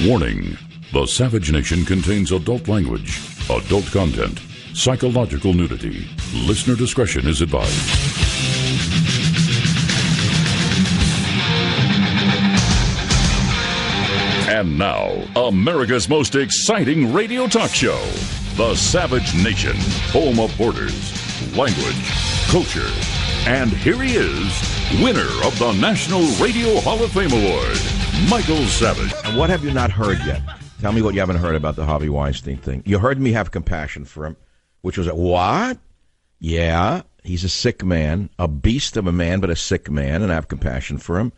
Warning: the Savage Nation contains adult language, adult content, psychological nudity. Listener discretion is advised. And now, America's most exciting radio talk show, The Savage Nation, home of borders, language, culture. And here he is, winner of the National Radio Hall of Fame Award, Michael Savage. And what have you not heard yet? Tell me what you haven't heard about the Harvey Weinstein thing. You heard me have compassion for him, which was, what? Yeah, he's a sick man, a beast of a man, but a sick man, and I have compassion for him.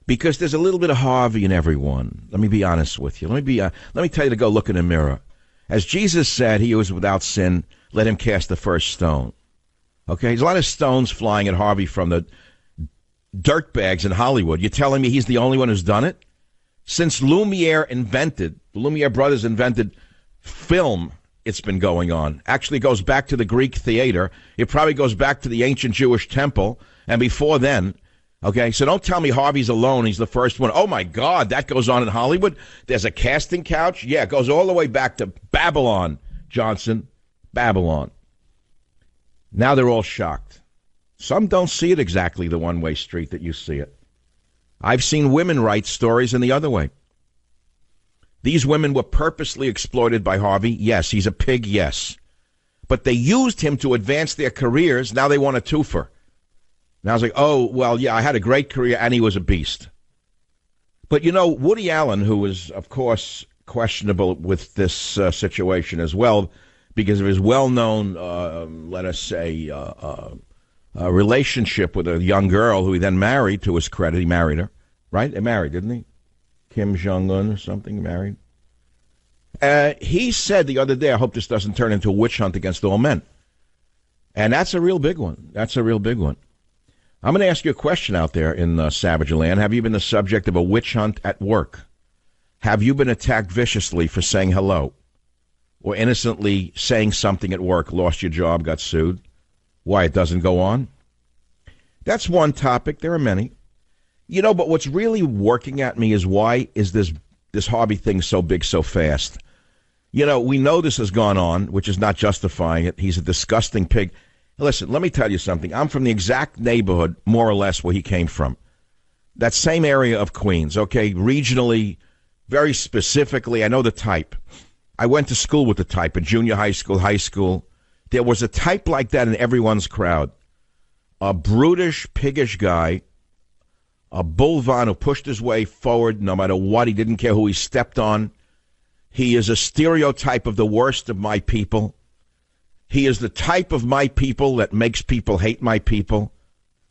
Because there's a little bit of Harvey in everyone. Let me be honest with you. Let me tell you to go look in the mirror. As Jesus said, he who is without sin, let him cast the first stone. Okay, there's a lot of stones flying at Harvey from the dirtbags in Hollywood. You're telling me he's the only one who's done it? Since the Lumiere brothers invented film, it's been going on. Actually, it goes back to the Greek theater. It probably goes back to the ancient Jewish temple. And before then, okay, so don't tell me Harvey's alone. He's the first one. Oh, my God, that goes on in Hollywood? There's a casting couch? Yeah, it goes all the way back to Babylon, Johnson. Babylon. Now they're all shocked. Some don't see it exactly the one-way street that you see it. I've seen women write stories in the other way. These women were purposely exploited by Harvey. Yes, he's a pig, yes. But they used him to advance their careers. Now they want a twofer. Now I was like, oh, well, yeah, I had a great career, and he was a beast. But, you know, Woody Allen, who was, of course, questionable with this situation as well, because of his well-known, let us say, relationship with a young girl who he then married, to his credit. He married her, right? They married, didn't he? Kim Jong-un or something, married. He said the other day, I hope this doesn't turn into a witch hunt against all men. And that's a real big one. That's a real big one. I'm going to ask you a question out there in Savage Land. Have you been the subject of a witch hunt at work? Have you been attacked viciously for saying hello? Or innocently saying something at work, lost your job, got sued? Why, it doesn't go on? That's one topic. There are many. You know, but what's really working at me is why is this Harvey thing so big so fast? You know, we know this has gone on, which is not justifying it. He's a disgusting pig. Listen, let me tell you something. I'm from the exact neighborhood, more or less, where he came from. That same area of Queens, okay, regionally, very specifically. I know the type. I went to school with the type in junior high school. There was a type like that in everyone's crowd. A brutish, piggish guy, a bullvan who pushed his way forward no matter what. He didn't care who he stepped on. He is a stereotype of the worst of my people. He is the type of my people that makes people hate my people.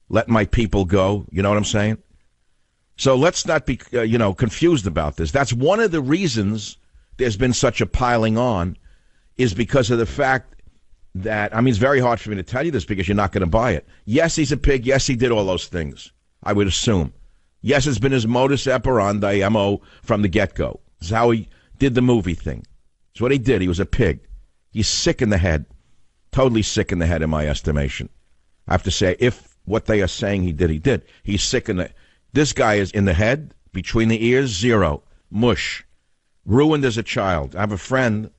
Let my people go. You know what I'm saying? So let's not be, confused about this. That's one of the reasons there's been such a piling on, is because of the fact that, I mean, it's very hard for me to tell you this because you're not going to buy it. Yes, he's a pig. Yes, he did all those things, I would assume. Yes, it's been his modus operandi, MO, from the get-go. It's how he did the movie thing. It's what he did. He was a pig. He's sick in the head. Totally sick in the head, in my estimation. I have to say, if what they are saying he did, he did. He's sick in the... This guy is in the head, between the ears, zero. Mush. Ruined as a child. I have a friend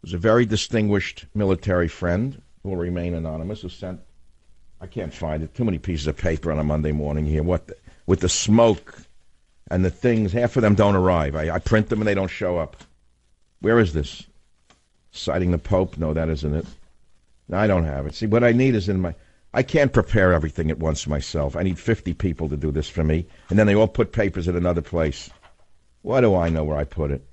who's a very distinguished military friend who will remain anonymous, who sent... I can't find it. Too many pieces of paper on a Monday morning here. With the smoke and the things, half of them don't arrive. I print them and they don't show up. Where is this? Citing the Pope? No, that isn't it. I don't have it. See, what I need is in my... I can't prepare everything at once myself. I need 50 people to do this for me, and then they all put papers in another place. What do I know where I put it?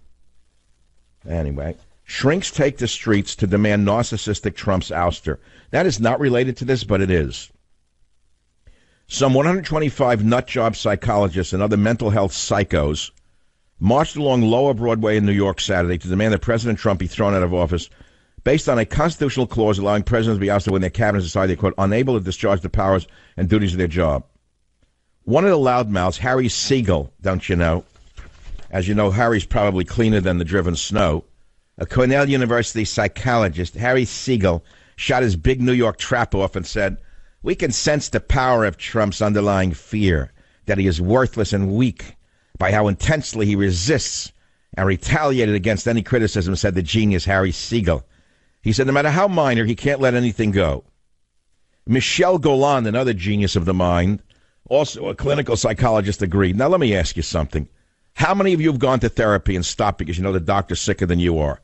Anyway, shrinks take the streets to demand narcissistic Trump's ouster. That is not related to this, but it is. Some 125 nutjob psychologists and other mental health psychos marched along Lower Broadway in New York Saturday to demand that President Trump be thrown out of office based on a constitutional clause allowing presidents to be ousted when their cabinets decide they're, quote, unable to discharge the powers and duties of their job. One of the loudmouths, Harry Siegel, don't you know? As you know, Harry's probably cleaner than the driven snow. A Cornell University psychologist, Harry Siegel, shot his big New York trap off and said, "We can sense the power of Trump's underlying fear, that he is worthless and weak, by how intensely he resists and retaliated against any criticism, said the genius Harry Siegel. He said no matter how minor, he can't let anything go. Michel Golan, another genius of the mind, also a clinical psychologist, agreed. Now let me ask you something. How many of you have gone to therapy and stopped because you know the doctor's sicker than you are?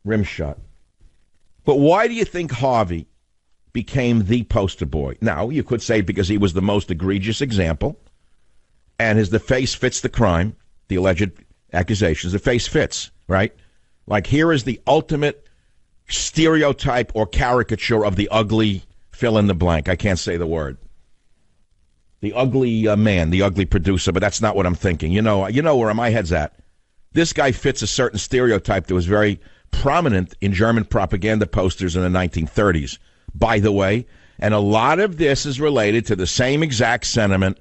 Rim shot. But why do you think Harvey became the poster boy? Now, you could say because he was the most egregious example, and the face fits the crime, the alleged accusations. The face fits, right? Like, here is the ultimate stereotype or caricature of the ugly fill in the blank. I can't say the word. The ugly man, the ugly producer, but that's not what I'm thinking. You know where my head's at. This guy fits a certain stereotype that was very prominent in German propaganda posters in the 1930s, by the way. And a lot of this is related to the same exact sentiment.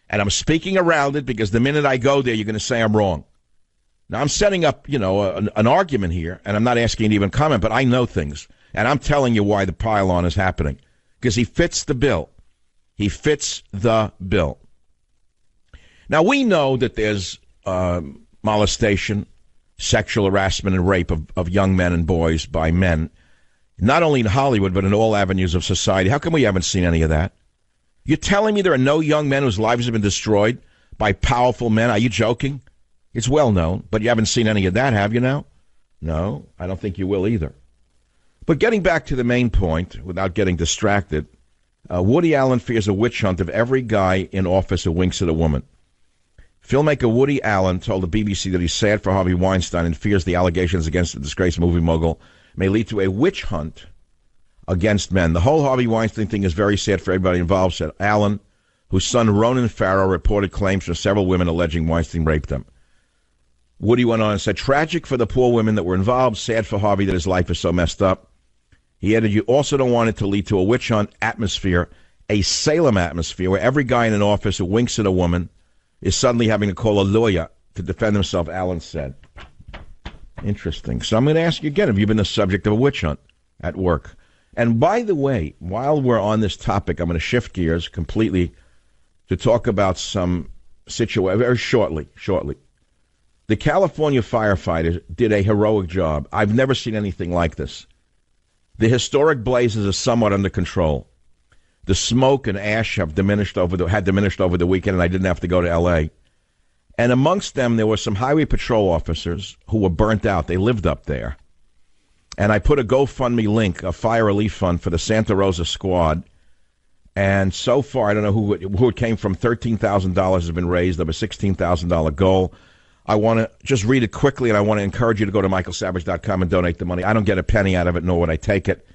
And I'm speaking around it because the minute I go there, you're going to say I'm wrong. Now, I'm setting up, an argument here, and I'm not asking you to even comment, but I know things. And I'm telling you why the pile-on is happening. Because he fits the bill. He fits the bill. Now, we know that there's molestation, sexual harassment, and rape of young men and boys by men, not only in Hollywood, but in all avenues of society. How come we haven't seen any of that? You're telling me there are no young men whose lives have been destroyed by powerful men? Are you joking? It's well known, but you haven't seen any of that, have you now? No, I don't think you will either. But getting back to the main point, without getting distracted, Woody Allen fears a witch hunt of every guy in office who winks at a woman. Filmmaker Woody Allen told the BBC that he's sad for Harvey Weinstein and fears the allegations against the disgraced movie mogul may lead to a witch hunt against men. The whole Harvey Weinstein thing is very sad for everybody involved, said Allen, whose son Ronan Farrow reported claims from several women alleging Weinstein raped them. Woody went on and said, tragic for the poor women that were involved, sad for Harvey that his life is so messed up. He added, you also don't want it to lead to a witch hunt atmosphere, a Salem atmosphere, where every guy in an office who winks at a woman is suddenly having to call a lawyer to defend himself, Allen said. Interesting. So I'm going to ask you again, have you been the subject of a witch hunt at work? And by the way, while we're on this topic, I'm going to shift gears completely to talk about some situation very shortly. The California firefighters did a heroic job. I've never seen anything like this. The historic blazes are somewhat under control. The smoke and ash had diminished over the weekend, and I didn't have to go to L.A. And amongst them, there were some highway patrol officers who were burnt out. They lived up there. And I put a GoFundMe link, a fire relief fund for the Santa Rosa squad. And so far, I don't know who it came from, $13,000 has been raised of a $16,000 goal. I want to just read it quickly, and I want to encourage you to go to michaelsavage.com and donate the money. I don't get a penny out of it, nor would I take it.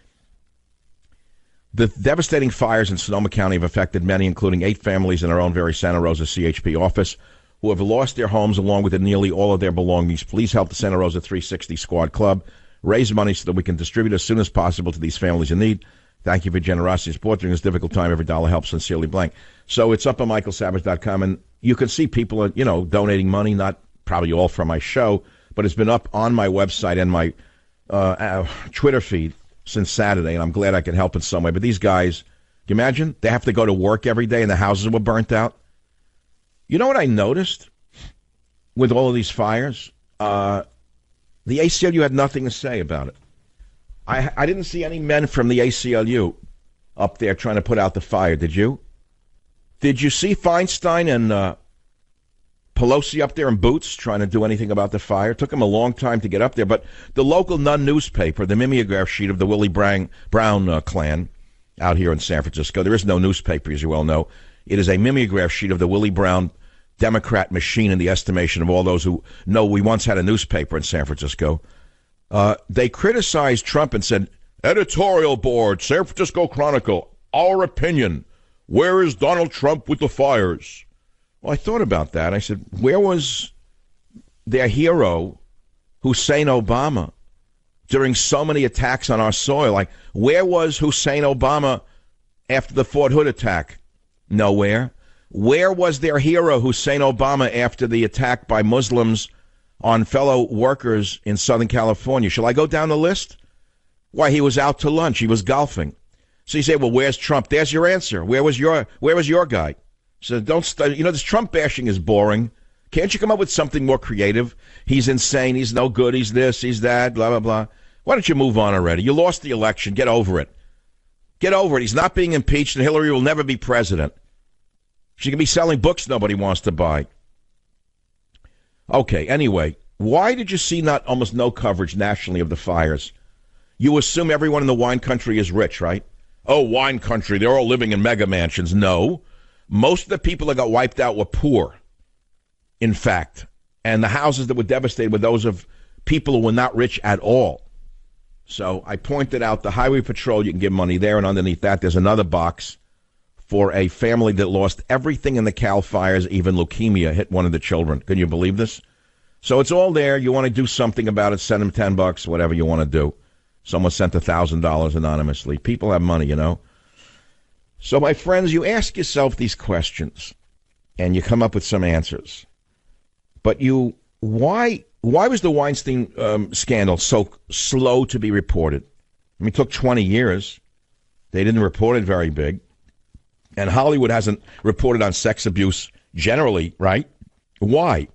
The devastating fires in Sonoma County have affected many, including 8 families in our own very Santa Rosa CHP office, who have lost their homes along with nearly all of their belongings. Please help the Santa Rosa 360 Squad Club raise money so that we can distribute as soon as possible to these families in need. Thank you for your generosity and support during this difficult time. Every dollar helps. Sincerely, blank. So it's up on michaelsavage.com, and you can see people, donating money, not probably all from my show, but it's been up on my website and my Twitter feed since Saturday, and I'm glad I can help in some way. But these guys, can you imagine? They have to go to work every day, and the houses were burnt out. You know what I noticed with all of these fires? The ACLU had nothing to say about it. I didn't see any men from the ACLU up there trying to put out the fire. Did you? Did you see Feinstein and Pelosi up there in boots trying to do anything about the fire? It took them a long time to get up there. But the local Nun newspaper, the mimeograph sheet of the Willie Brown clan out here in San Francisco, there is no newspaper, as you well know. It is a mimeograph sheet of the Willie Brown Democrat machine in the estimation of all those who know we once had a newspaper in San Francisco. They criticized Trump and said, editorial board, San Francisco Chronicle, our opinion. Where is Donald Trump with the fires? Well, I thought about that. I said, where was their hero, Hussein Obama, during so many attacks on our soil? Like, where was Hussein Obama after the Fort Hood attack? Nowhere. Where was their hero, Hussein Obama, after the attack by Muslims on fellow workers in Southern California? Shall I go down the list? Why, he was out to lunch. He was golfing. So you say, well, where's Trump? There's your answer. Where was your guy? So don't this Trump bashing is boring. Can't you come up with something more creative? He's insane. He's no good. He's this. He's that. Blah, blah, blah. Why don't you move on already? You lost the election. Get over it. Get over it. He's not being impeached, and Hillary will never be president. She can be selling books nobody wants to buy. Okay, anyway, why did you see almost no coverage nationally of the fires? You assume everyone in the wine country is rich, right? Oh, wine country, they're all living in mega mansions. No. Most of the people that got wiped out were poor, in fact. And the houses that were devastated were those of people who were not rich at all. So I pointed out the highway patrol, you can give money there, and underneath that there's another box for a family that lost everything in the Cal fires, even leukemia hit one of the children. Can you believe this? So it's all there. You want to do something about it, send them $10, whatever you want to do. Someone sent $1,000 anonymously. People have money, you know. So, my friends, you ask yourself these questions, and you come up with some answers. But why was the Weinstein scandal so slow to be reported? I mean, it took 20 years. They didn't report it very big. And Hollywood hasn't reported on sex abuse generally, right? Why?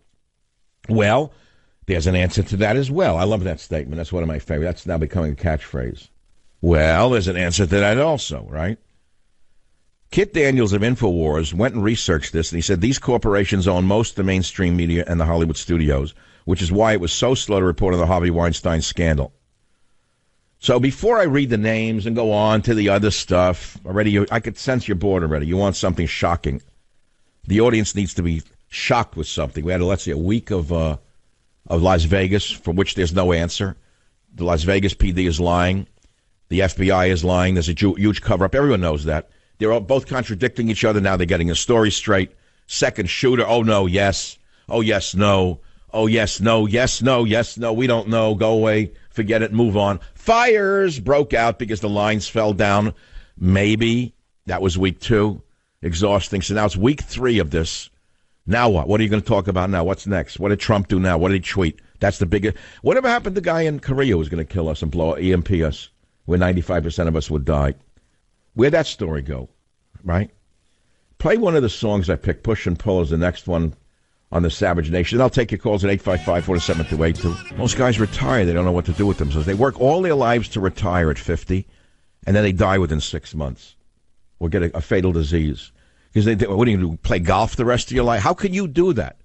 Well, there's an answer to that as well. I love that statement. That's one of my favorites. That's now becoming a catchphrase. Well, there's an answer to that also, right? Kit Daniels of InfoWars went and researched this, and he said these corporations own most of the mainstream media and the Hollywood studios, which is why it was so slow to report on the Harvey Weinstein scandal. So before I read the names and go on to the other stuff, I could sense you're bored already. You want something shocking. The audience needs to be shocked with something. We had, let's say, a week of Las Vegas, for which there's no answer. The Las Vegas PD is lying. The FBI is lying. There's a huge cover-up. Everyone knows that. They're all both contradicting each other. Now they're getting a story straight. Second shooter, oh, no, yes. Oh, yes, no. Oh, yes, no, yes, no, yes, no. We don't know. Go away. Forget it. Move on. Fires broke out because the lines fell down. Maybe. That was week 2. Exhausting. So now it's week 3 of this. Now what? What are you going to talk about now? What's next? What did Trump do now? What did he tweet? That's the biggest. Whatever happened to the guy in Korea who was going to kill us and EMP us, where 95% of us would die? Where'd that story go? Right? Play one of the songs I picked. Push and Pull is the next one on the Savage Nation. I'll take your calls at 855-472-82. Most guys retire. They don't know what to do with themselves. They work all their lives to retire at 50, and then they die within 6 months or get a fatal disease. Because what are you going to do, play golf the rest of your life? How can you do that?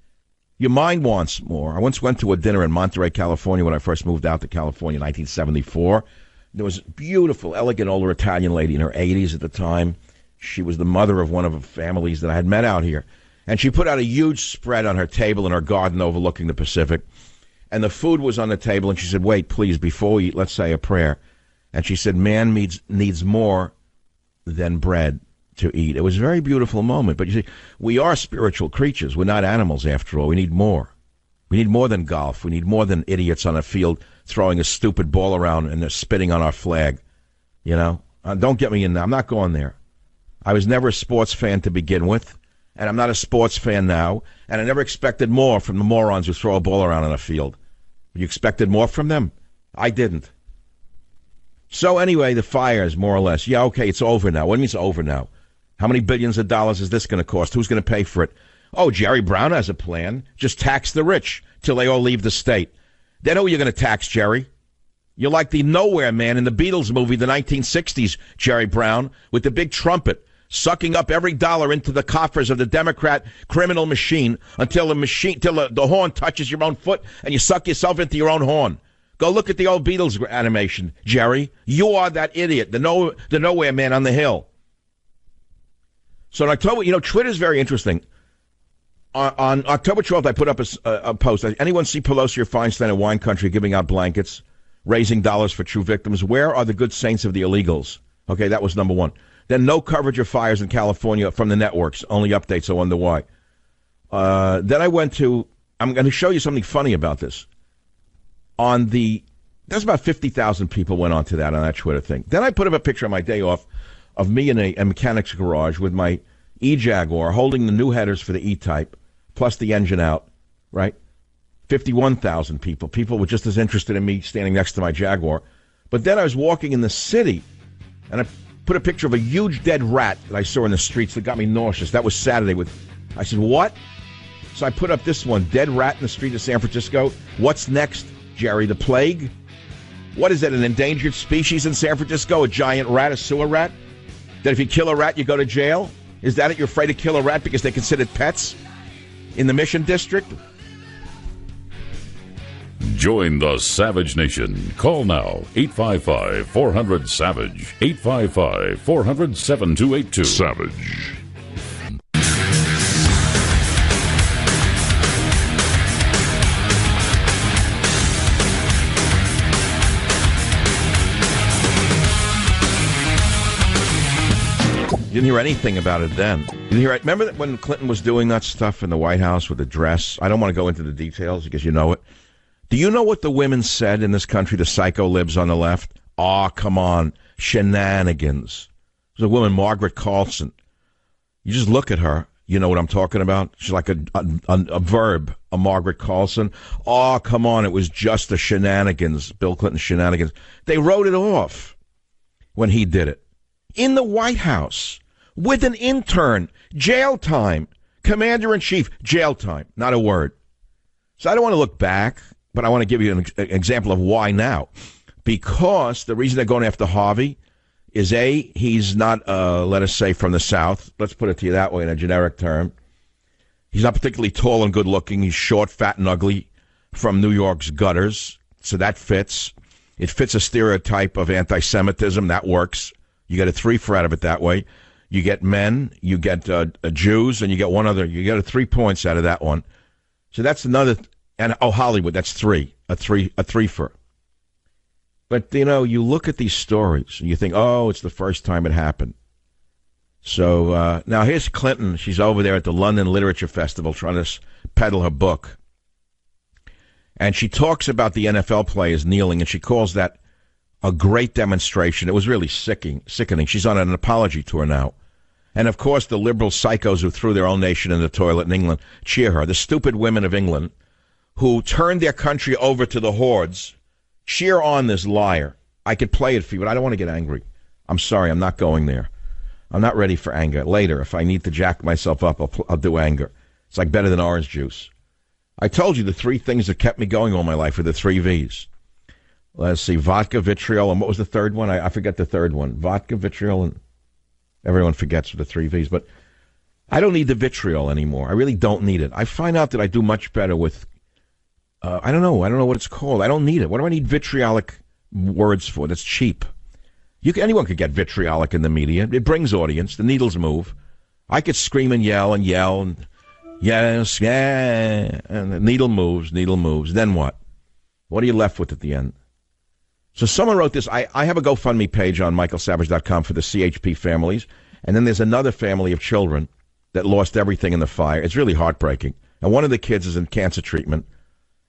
Your mind wants more. I once went to a dinner in Monterey, California when I first moved out to California in 1974. There was a beautiful, elegant older Italian lady in her 80s at the time. She was the mother of one of the families that I had met out here. And she put out a huge spread on her table in her garden overlooking the Pacific. And the food was on the table, and she said, wait, please, before we eat, let's say a prayer. And she said, man needs more than bread to eat. It was a very beautiful moment. But you see, we are spiritual creatures. We're not animals, after all. We need more. We need more than golf. We need more than idiots on a field throwing a stupid ball around and they're spitting on our flag. You know? Don't get me in there. I'm not going there. I was never a sports fan to begin with, and I'm not a sports fan now, and I never expected more from the morons who throw a ball around on a field. You expected more from them? I didn't. So anyway, the fires, more or less. Yeah, okay, it's over now. What do you mean it's over now? How many billions of dollars is this going to cost? Who's going to pay for it? Oh, Jerry Brown has a plan. Just tax the rich till they all leave the state. Then who are you going to tax, Jerry? You're like the nowhere man in the Beatles movie, the 1960s, Jerry Brown, with the big trumpet, sucking up every dollar into the coffers of the Democrat criminal machine until the horn touches your own foot and you suck yourself into your own horn. Go look at the old Beatles animation, Jerry. You are that idiot, the nowhere man on the hill. So in October, Twitter's very interesting. On October 12th, I put up a post. Anyone see Pelosi or Feinstein in wine country giving out blankets, raising dollars for true victims? Where are the good saints of the illegals? Okay, that was number one. Then no coverage of fires in California from the networks. Only updates. I wonder why. Then I'm going to show you something funny about this. There's about 50,000 people went on that Twitter thing. Then I put up a picture on my day off of me in a mechanic's garage with my E-Jaguar holding the new headers for the E-Type, plus the engine out, right? 51,000 people. People were just as interested in me standing next to my Jaguar. But then I was walking in the city, and I put a picture of a huge dead rat that I saw in the streets that got me nauseous. That was Saturday. I said, what? So I put up this one, dead rat in the street of San Francisco. What's next, Jerry? The plague? What is it, an endangered species in San Francisco? A giant rat, a sewer rat? That if you kill a rat, you go to jail? Is that it? You're afraid to kill a rat because they're considered pets in the Mission District? Join the Savage Nation. Call now, 855-400-SAVAGE, 855-400-7282. Savage. Didn't hear anything about it then. Didn't hear it. Remember that when Clinton was doing that stuff in the White House with the dress? I don't want to go into the details because you know it. Do you know what the women said in this country, the psycho libs on the left? Aw, come on. Shenanigans. There's a woman, Margaret Carlson. You just look at her. You know what I'm talking about? She's like a verb, a Margaret Carlson. Aw, come on. It was just the shenanigans, Bill Clinton shenanigans. They wrote it off when he did it. In the White House. With an intern, jail time, commander-in-chief, jail time, not a word. So I don't want to look back, but I want to give you an example of why now. Because the reason they're going after Harvey is, A, he's not, let us say, from the South. Let's put it to you that way in a generic term. He's not particularly tall and good-looking. He's short, fat, and ugly from New York's gutters. So that fits. It fits a stereotype of anti-Semitism. That works. You get a 3-for out of it that way. You get men, you get Jews, and you get one other. You get a 3 points out of that one. So that's another. And Hollywood, that's 3, a 3-for. But you know, you look at these stories and you think, oh, it's the first time it happened. So now here's Clinton. She's over there at the London Literature Festival trying to peddle her book, and she talks about the NFL players kneeling, and she calls that a great demonstration. It was really sickening. She's on an apology tour now. And, of course, the liberal psychos who threw their own nation in the toilet in England cheer her. The stupid women of England who turned their country over to the hordes cheer on this liar. I could play it for you, but I don't want to get angry. I'm sorry. I'm not going there. I'm not ready for anger. Later, if I need to jack myself up, I'll do anger. It's like better than orange juice. I told you the 3 things that kept me going all my life were the 3 V's. Let's see, vodka, vitriol, and what was the third one? I forget the third one. Vodka, vitriol, and everyone forgets the 3 V's. But I don't need the vitriol anymore. I really don't need it. I find out that I do much better with, I don't know what it's called. I don't need it. What do I need vitriolic words for? That's cheap. Anyone could get vitriolic in the media. It brings audience. The needles move. I could scream and yell, and yes, yeah, and the needle moves. Then what? What are you left with at the end? So someone wrote this. I have a GoFundMe page on michaelsavage.com for the CHP families. And then there's another family of children that lost everything in the fire. It's really heartbreaking. And one of the kids is in cancer treatment.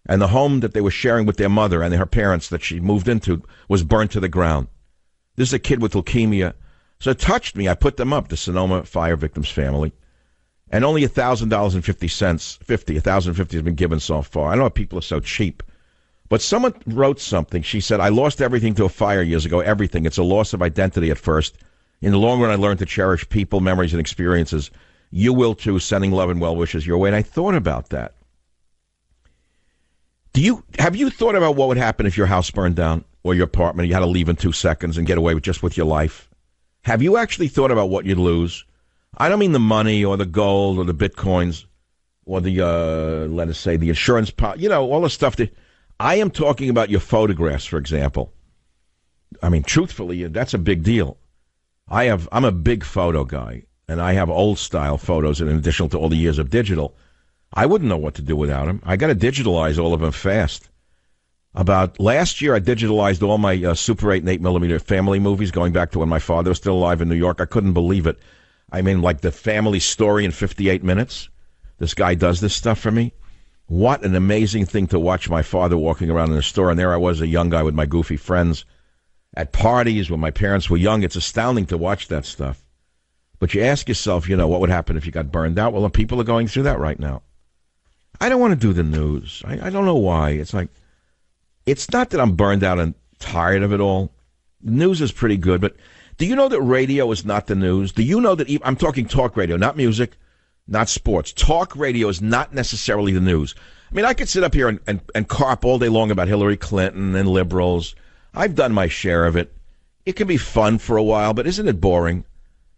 And the home that they were sharing with their mother and her parents that she moved into was burnt to the ground. This is a kid with leukemia. So it touched me. I put them up, the Sonoma fire victims family. And only $1,050 has been given so far. I know people are so cheap. But someone wrote something. She said, I lost everything to a fire years ago, everything. It's a loss of identity at first. In the long run, I learned to cherish people, memories, and experiences. You will, too, sending love and well wishes your way. And I thought about that. Have you thought about what would happen if your house burned down or your apartment, you had to leave in 2 seconds and get away with your life? Have you actually thought about what you'd lose? I don't mean the money or the gold or the bitcoins or the, let us say, the insurance, all the stuff that... I am talking about your photographs, for example. I mean, truthfully, that's a big deal. I'm a big photo guy, and I have old-style photos in addition to all the years of digital. I wouldn't know what to do without them. I got to digitalize all of them fast. About last year, I digitalized all my Super 8 and 8 millimeter family movies going back to when my father was still alive in New York. I couldn't believe it. I mean, like the family story in 58 minutes. This guy does this stuff for me. What an amazing thing to watch my father walking around in the store, and there I was, a young guy with my goofy friends at parties when my parents were young. It's astounding to watch that stuff. But you ask yourself, what would happen if you got burned out? Well, people are going through that right now. I don't want to do the news. I don't know why. It's like, it's not that I'm burned out and tired of it all. The news is pretty good, but do you know that radio is not the news? Do you know that, I'm talking talk radio, not music, not sports. Talk radio is not necessarily the news. I mean, I could sit up here and carp all day long about Hillary Clinton and liberals. I've done my share of it. It can be fun for a while, but isn't it boring?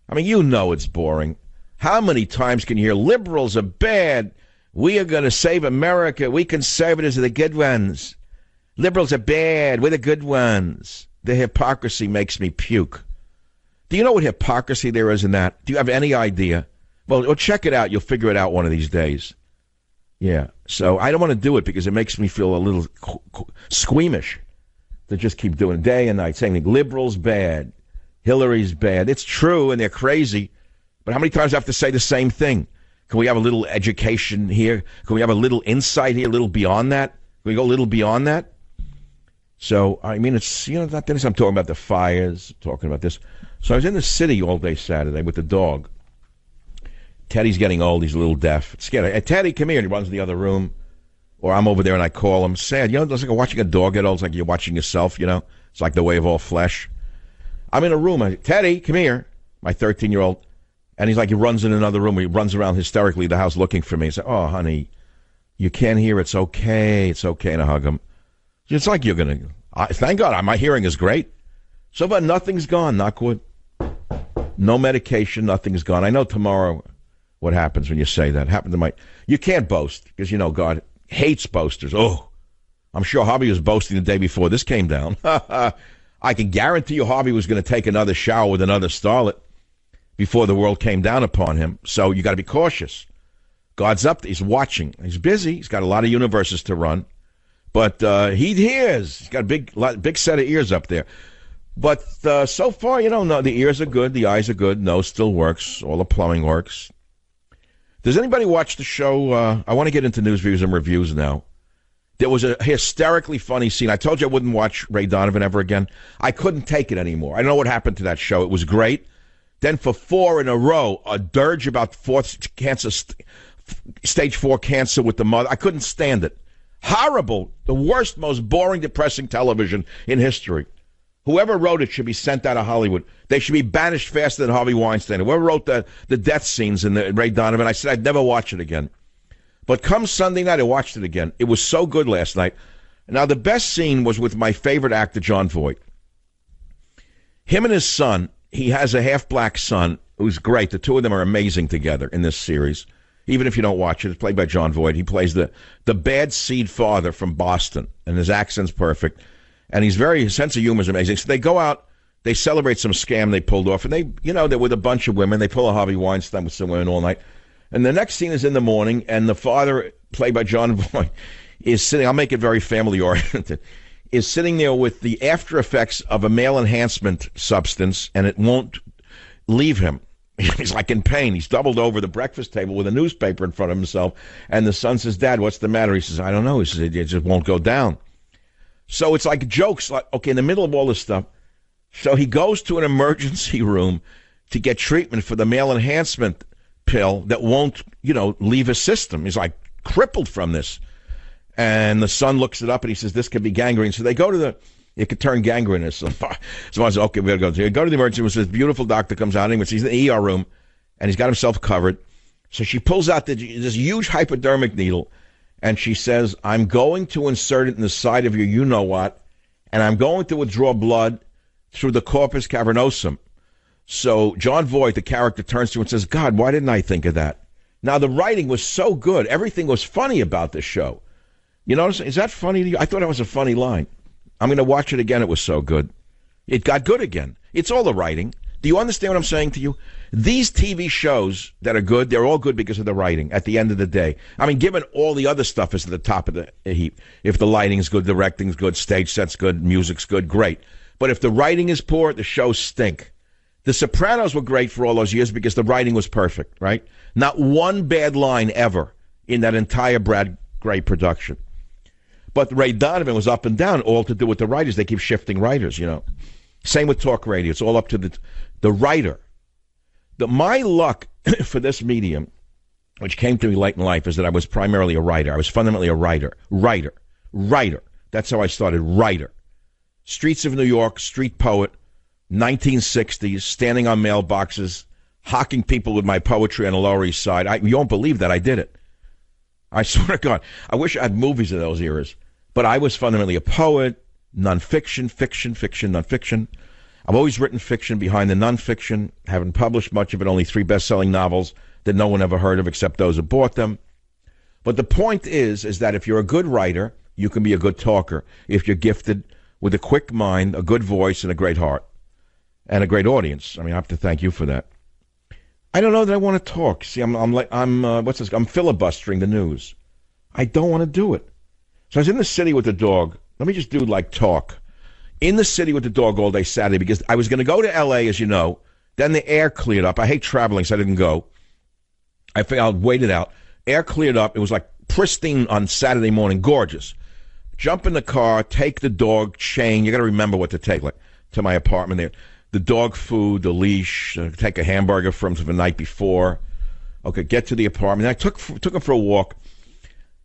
I mean, you know it's boring. How many times can you hear liberals are bad? We are going to save America. We conservatives are the good ones. Liberals are bad. We're the good ones. The hypocrisy makes me puke. Do you know what hypocrisy there is in that? Do you have any idea? Well, check it out. You'll figure it out one of these days. Yeah. So I don't want to do it because it makes me feel a little squeamish to just keep doing it day and night, saying liberals bad, Hillary's bad. It's true, and they're crazy. But how many times do I have to say the same thing? Can we have a little education here? Can we have a little insight here, a little beyond that? Can we go a little beyond that? So, I mean, it's, not this. I'm talking about the fires, talking about this. So I was in the city all day Saturday with the dog. Teddy's getting old. He's a little deaf. It's scary. Hey, Teddy, come here. And he runs in the other room. Or I'm over there and I call him. Sad. It's like watching a dog get old. It's like you're watching yourself, It's like the way of all flesh. I'm in a room. Teddy, come here. My 13-year-old. And he's like, he runs in another room. He runs around hysterically the house looking for me. He said, oh, honey, you can't hear. It's okay. It's okay. And I hug him. It's like you're going to. Thank God. My hearing is great. So, but nothing's gone. Knock wood. No medication. Nothing's gone. I know tomorrow what happens when you say that. Happened to you can't boast because, God hates boasters. Oh, I'm sure Harvey was boasting the day before this came down. I can guarantee you Harvey was going to take another shower with another starlet before the world came down upon him. So you got to be cautious. God's up. He's watching. He's busy. He's got a lot of universes to run. But he hears. He's got a big set of ears up there. But so far, no, the ears are good. The eyes are good. Nose still works. All the plumbing works. Does anybody watch the show? I want to get into news, views, and reviews now. There was a hysterically funny scene. I told you I wouldn't watch Ray Donovan ever again. I couldn't take it anymore. I don't know what happened to that show. It was great. Then for 4 in a row, a dirge about stage 4 cancer with the mother. I couldn't stand it. Horrible. The worst, most boring, depressing television in history. Whoever wrote it should be sent out of Hollywood. They should be banished faster than Harvey Weinstein. Whoever wrote the death scenes in the Ray Donovan, I said I'd never watch it again. But come Sunday night, I watched it again. It was so good last night. Now, the best scene was with my favorite actor, Jon Voight. Him and his son, he has a half-black son who's great. The two of them are amazing together in this series. Even if you don't watch it, it's played by Jon Voight. He plays the bad seed father from Boston, and his accent's perfect. And his sense of humor is amazing. So they go out, they celebrate some scam they pulled off, and they're with a bunch of women. They pull a Harvey Weinstein with some women all night. And the next scene is in the morning, and the father, played by Jon Voight, is sitting, I'll make it very family-oriented, is sitting there with the after effects of a male enhancement substance, and it won't leave him. He's like in pain. He's doubled over the breakfast table with a newspaper in front of himself, and the son says, Dad, what's the matter? He says, I don't know. He says, it just won't go down. So it's like jokes, like, okay, in the middle of all this stuff. So he goes to an emergency room to get treatment for the male enhancement pill that won't, leave his system. He's like crippled from this. And the son looks it up and he says, this could be gangrene. So they go to it could turn gangrenous. So I said, okay, we got to go. Go to the emergency room. So this beautiful doctor comes out, and he's in the ER room, and he's got himself covered. So she pulls out this huge hypodermic needle, and she says, I'm going to insert it in the side of your you-know-what, and I'm going to withdraw blood through the corpus cavernosum. So Jon Voight, the character, turns to him and says, God, why didn't I think of that? Now, the writing was so good. Everything was funny about this show. You notice? Is that funny to you? I thought it was a funny line. I'm going to watch it again. It was so good. It got good again. It's all the writing. Do you understand what I'm saying to you? These TV shows that are good, they're all good because of the writing at the end of the day. I mean, given all the other stuff is at the top of the heap. If the lighting's good, directing's good, stage set's good, music's good, great. But if the writing is poor, the shows stink. The Sopranos were great for all those years because the writing was perfect, right? Not one bad line ever in that entire Brad Gray production. But Ray Donovan was up and down, all to do with the writers. They keep shifting writers, Same with talk radio. It's all up to the writer. My luck for this medium, which came to me late in life, is that I was primarily a writer. I was fundamentally a writer. Writer. That's how I started, writer. Streets of New York, street poet, 1960s, standing on mailboxes, hocking people with my poetry on the Lower East Side. You won't believe that I did it. I swear to God. I wish I had movies of those eras. But I was fundamentally a poet, nonfiction, fiction, nonfiction. I've always written fiction behind the nonfiction, haven't published much of it, only 3 best-selling novels that no one ever heard of except those who bought them. But the point is that if you're a good writer, you can be a good talker. If you're gifted with a quick mind, a good voice, and a great heart, and a great audience. I mean, I have to thank you for that. I don't know that I want to talk. See, I'm filibustering the news. I don't want to do it. So I was in the city with the dog. Let me just do talk. In the city with the dog all day Saturday because I was going to go to L.A., as you know. Then the air cleared up. I hate traveling, so I didn't go. I figured I'll wait it out. Air cleared up. It was like pristine on Saturday morning. Gorgeous. Jump in the car, take the dog chain. You got to remember what to take, to my apartment there. The dog food, the leash, take a hamburger from the night before. Okay, get to the apartment. I took him for a walk,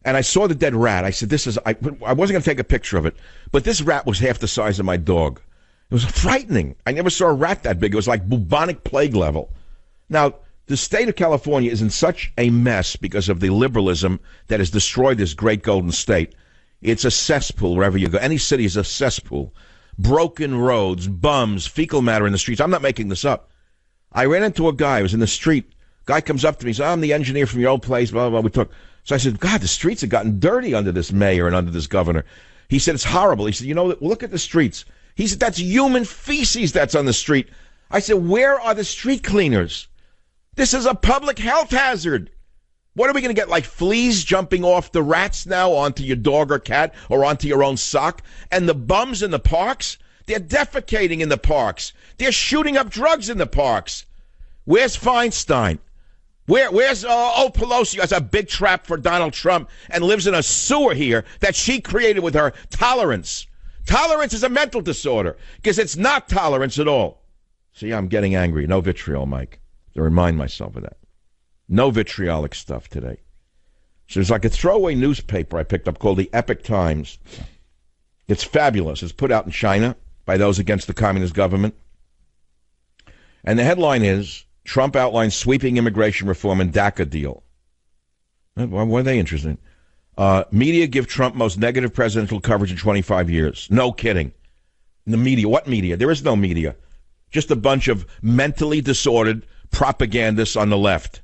and I saw the dead rat. I said, I wasn't going to take a picture of it, but this rat was half the size of my dog. It was frightening. I never saw a rat that big. It was like bubonic plague level. Now, the state of California is in such a mess because of the liberalism that has destroyed this great golden state. It's a cesspool wherever you go. Any city is a cesspool. Broken roads, bums, fecal matter in the streets. I'm not making this up. I ran into a guy who was in the street. Guy comes up to me and says, I'm the engineer from your old place, blah, blah, blah. We talk. So I said, God, the streets have gotten dirty under this mayor and under this governor. He said, it's horrible. He said, look at the streets. He said, that's human feces that's on the street. I said, where are the street cleaners? This is a public health hazard. What are we going to get, like fleas jumping off the rats now onto your dog or cat or onto your own sock? And the bums in the parks? They're defecating in the parks. They're shooting up drugs in the parks. Where's Feinstein? Where's Pelosi has a big trap for Donald Trump and lives in a sewer here that she created with her tolerance. Tolerance is a mental disorder because it's not tolerance at all. See, I'm getting angry. No vitriol, Mike. To remind myself of that. No vitriolic stuff today. So there's like a throwaway newspaper I picked up called the Epoch Times. It's fabulous. It's put out in China by those against the communist government. And the headline is, Trump outlines sweeping immigration reform and DACA deal. Why are they interested? Media give Trump most negative presidential coverage in 25 years. No kidding. The media. What media? There is no media. Just a bunch of mentally disordered propagandists on the left.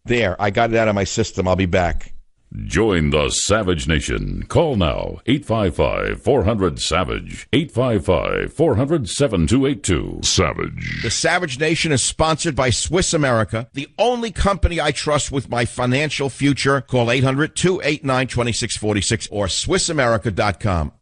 There, I got it out of my system. I'll be back. Join the Savage Nation. Call now, 855-400-SAVAGE, 855-400-7282. Savage. The Savage Nation is sponsored by Swiss America, the only company I trust with my financial future. Call 800-289-2646 or SwissAmerica.com.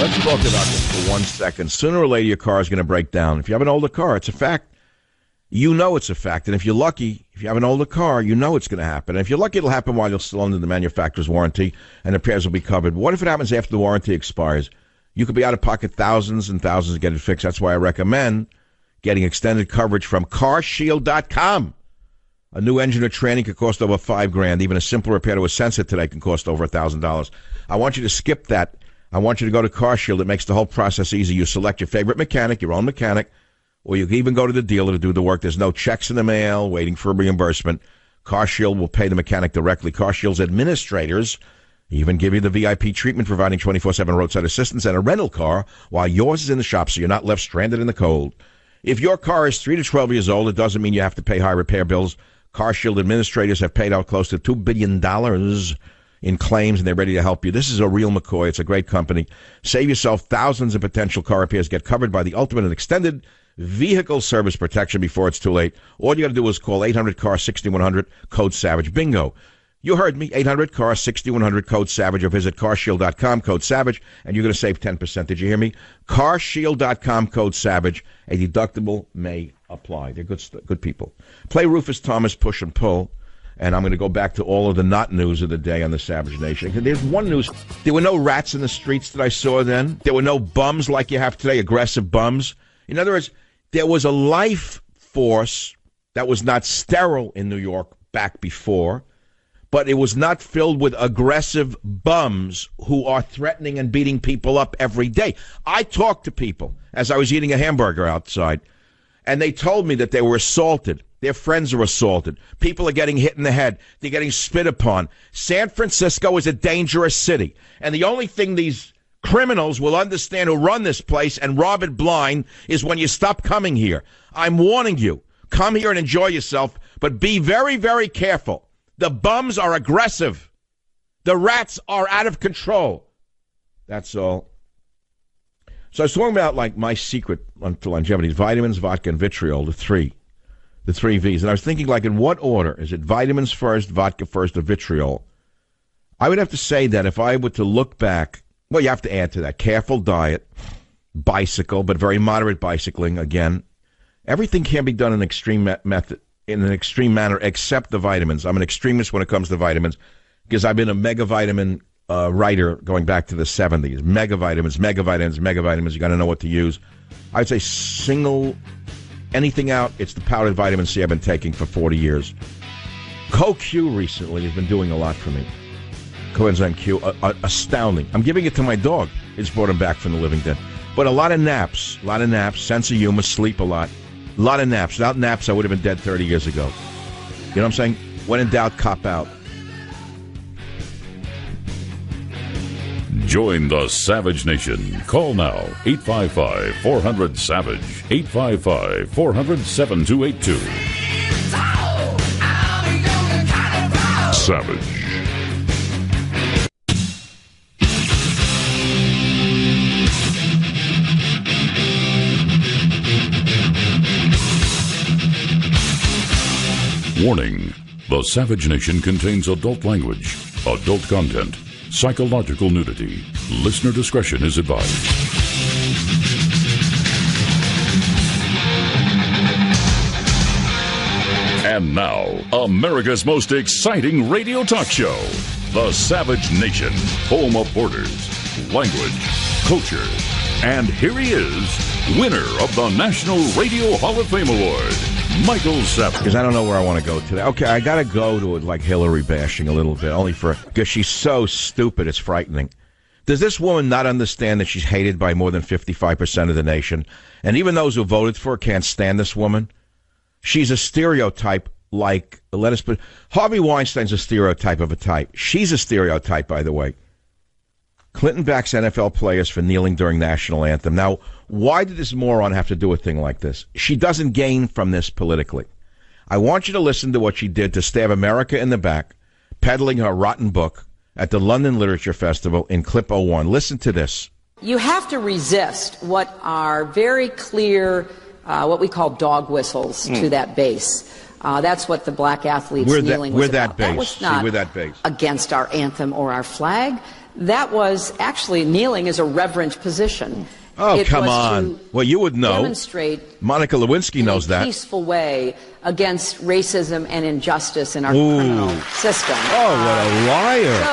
Let's talk about this for 1 second. Sooner or later, your car is going to break down. If you have an older car, it's a fact. You know it's a fact. And if you're lucky, if you have an older car, you know it's going to happen. And if you're lucky, it'll happen while you're still under the manufacturer's warranty, and the repairs will be covered. What if it happens after the warranty expires? You could be out of pocket thousands and thousands to get it fixed. That's why I recommend getting extended coverage from CarShield.com. A new engine or training could cost over $5,000. Even a simple repair to a sensor today can cost over $1,000. I want you to skip that. I want you to go to CarShield. It makes the whole process easy. You select your favorite mechanic, your own mechanic, or you can even go to the dealer to do the work. There's no checks in the mail waiting for a reimbursement. CarShield will pay the mechanic directly. CarShield's administrators even give you the VIP treatment, providing 24/7 roadside assistance and a rental car while yours is in the shop, so you're not left stranded in the cold. If your car is 3 to 12 years old, it doesn't mean you have to pay high repair bills. CarShield administrators have paid out close to $2 billion in claims, and they're ready to help you. This is a real McCoy. It's a great company. Save yourself thousands of potential car repairs. Get covered by the ultimate and extended vehicle service protection before it's too late. All you got to do is call 800-CAR-6100, code SAVAGE. Bingo. You heard me, 800-CAR-6100, code SAVAGE, or visit carshield.com, code SAVAGE, and you're going to save 10%. Did you hear me? carshield.com, code SAVAGE. A deductible may apply. They're good people. Play Rufus Thomas, Push and Pull. And I'm going to go back to all of the not news of the day on the Savage Nation. There's one news. There were no rats in the streets that I saw then. There were no bums like you have today, aggressive bums. In other words, there was a life force that was not sterile in New York back before, but it was not filled with aggressive bums who are threatening and beating people up every day. I talked to people as I was eating a hamburger outside, and they told me that they were assaulted. Their friends are assaulted. People are getting hit in the head. They're getting spit upon. San Francisco is a dangerous city, and the only thing these criminals will understand who run this place and rob it blind is when you stop coming here. I'm warning you. Come here and enjoy yourself, but be very, very careful. The bums are aggressive. The rats are out of control. That's all. So I was talking about, like, my secret to longevity: vitamins, vodka, and vitriol, the three V's. And I was thinking, like, in what order? Is it vitamins first, vodka first, or vitriol? I would have to say that if I were to look back, well, you have to add to that careful diet, bicycle, but very moderate bicycling, again. Everything can be done in an extreme manner, except the vitamins. I'm an extremist when it comes to vitamins because I've been a mega vitamin writer going back to the 70s. Mega vitamins. You got to know what to use. I'd say single anything out, it's the powdered vitamin C I've been taking for 40 years. CoQ recently has been doing a lot for me. Coenzyme Q, astounding. I'm giving it to my dog. It's brought him back from the living dead. But a lot of naps, sense of humor, sleep a lot. A lot of naps. Without naps, I would have been dead 30 years ago. You know what I'm saying? When in doubt, cop out. Join the Savage Nation. Call now, 855-400-SAVAGE, 855-400-7282. Savage. Warning: the Savage Nation contains adult language, adult content, psychological nudity. Listener discretion is advised. And now, America's most exciting radio talk show, the Savage Nation, home of borders, language, culture. And here he is, winner of the National Radio Hall of Fame Award, Michael Savage. Because I don't know where I want to go today. Okay, I got to go to like Hillary bashing a little bit, because she's so stupid, it's frightening. Does this woman not understand that she's hated by more than 55% of the nation? And even those who voted for her can't stand this woman? She's a stereotype like, Harvey Weinstein's a stereotype of a type. She's a stereotype, by the way. Clinton backs NFL players for kneeling during national anthem. Now, why did this moron have to do a thing like this? She doesn't gain from this politically. I want you to listen to what she did to stab America in the back, peddling her rotten book at the London Literature Festival in clip 01. Listen to this. You have to resist what are very clear, what we call dog whistles to that base. That's what the black athletes kneeling was about. That was not against our anthem or our flag. That was actually, kneeling is a reverent position. Oh, come on. Well, you would know. Demonstrate Monica Lewinsky knows that. In a peaceful way against racism and injustice in our criminal system. Oh, what a liar.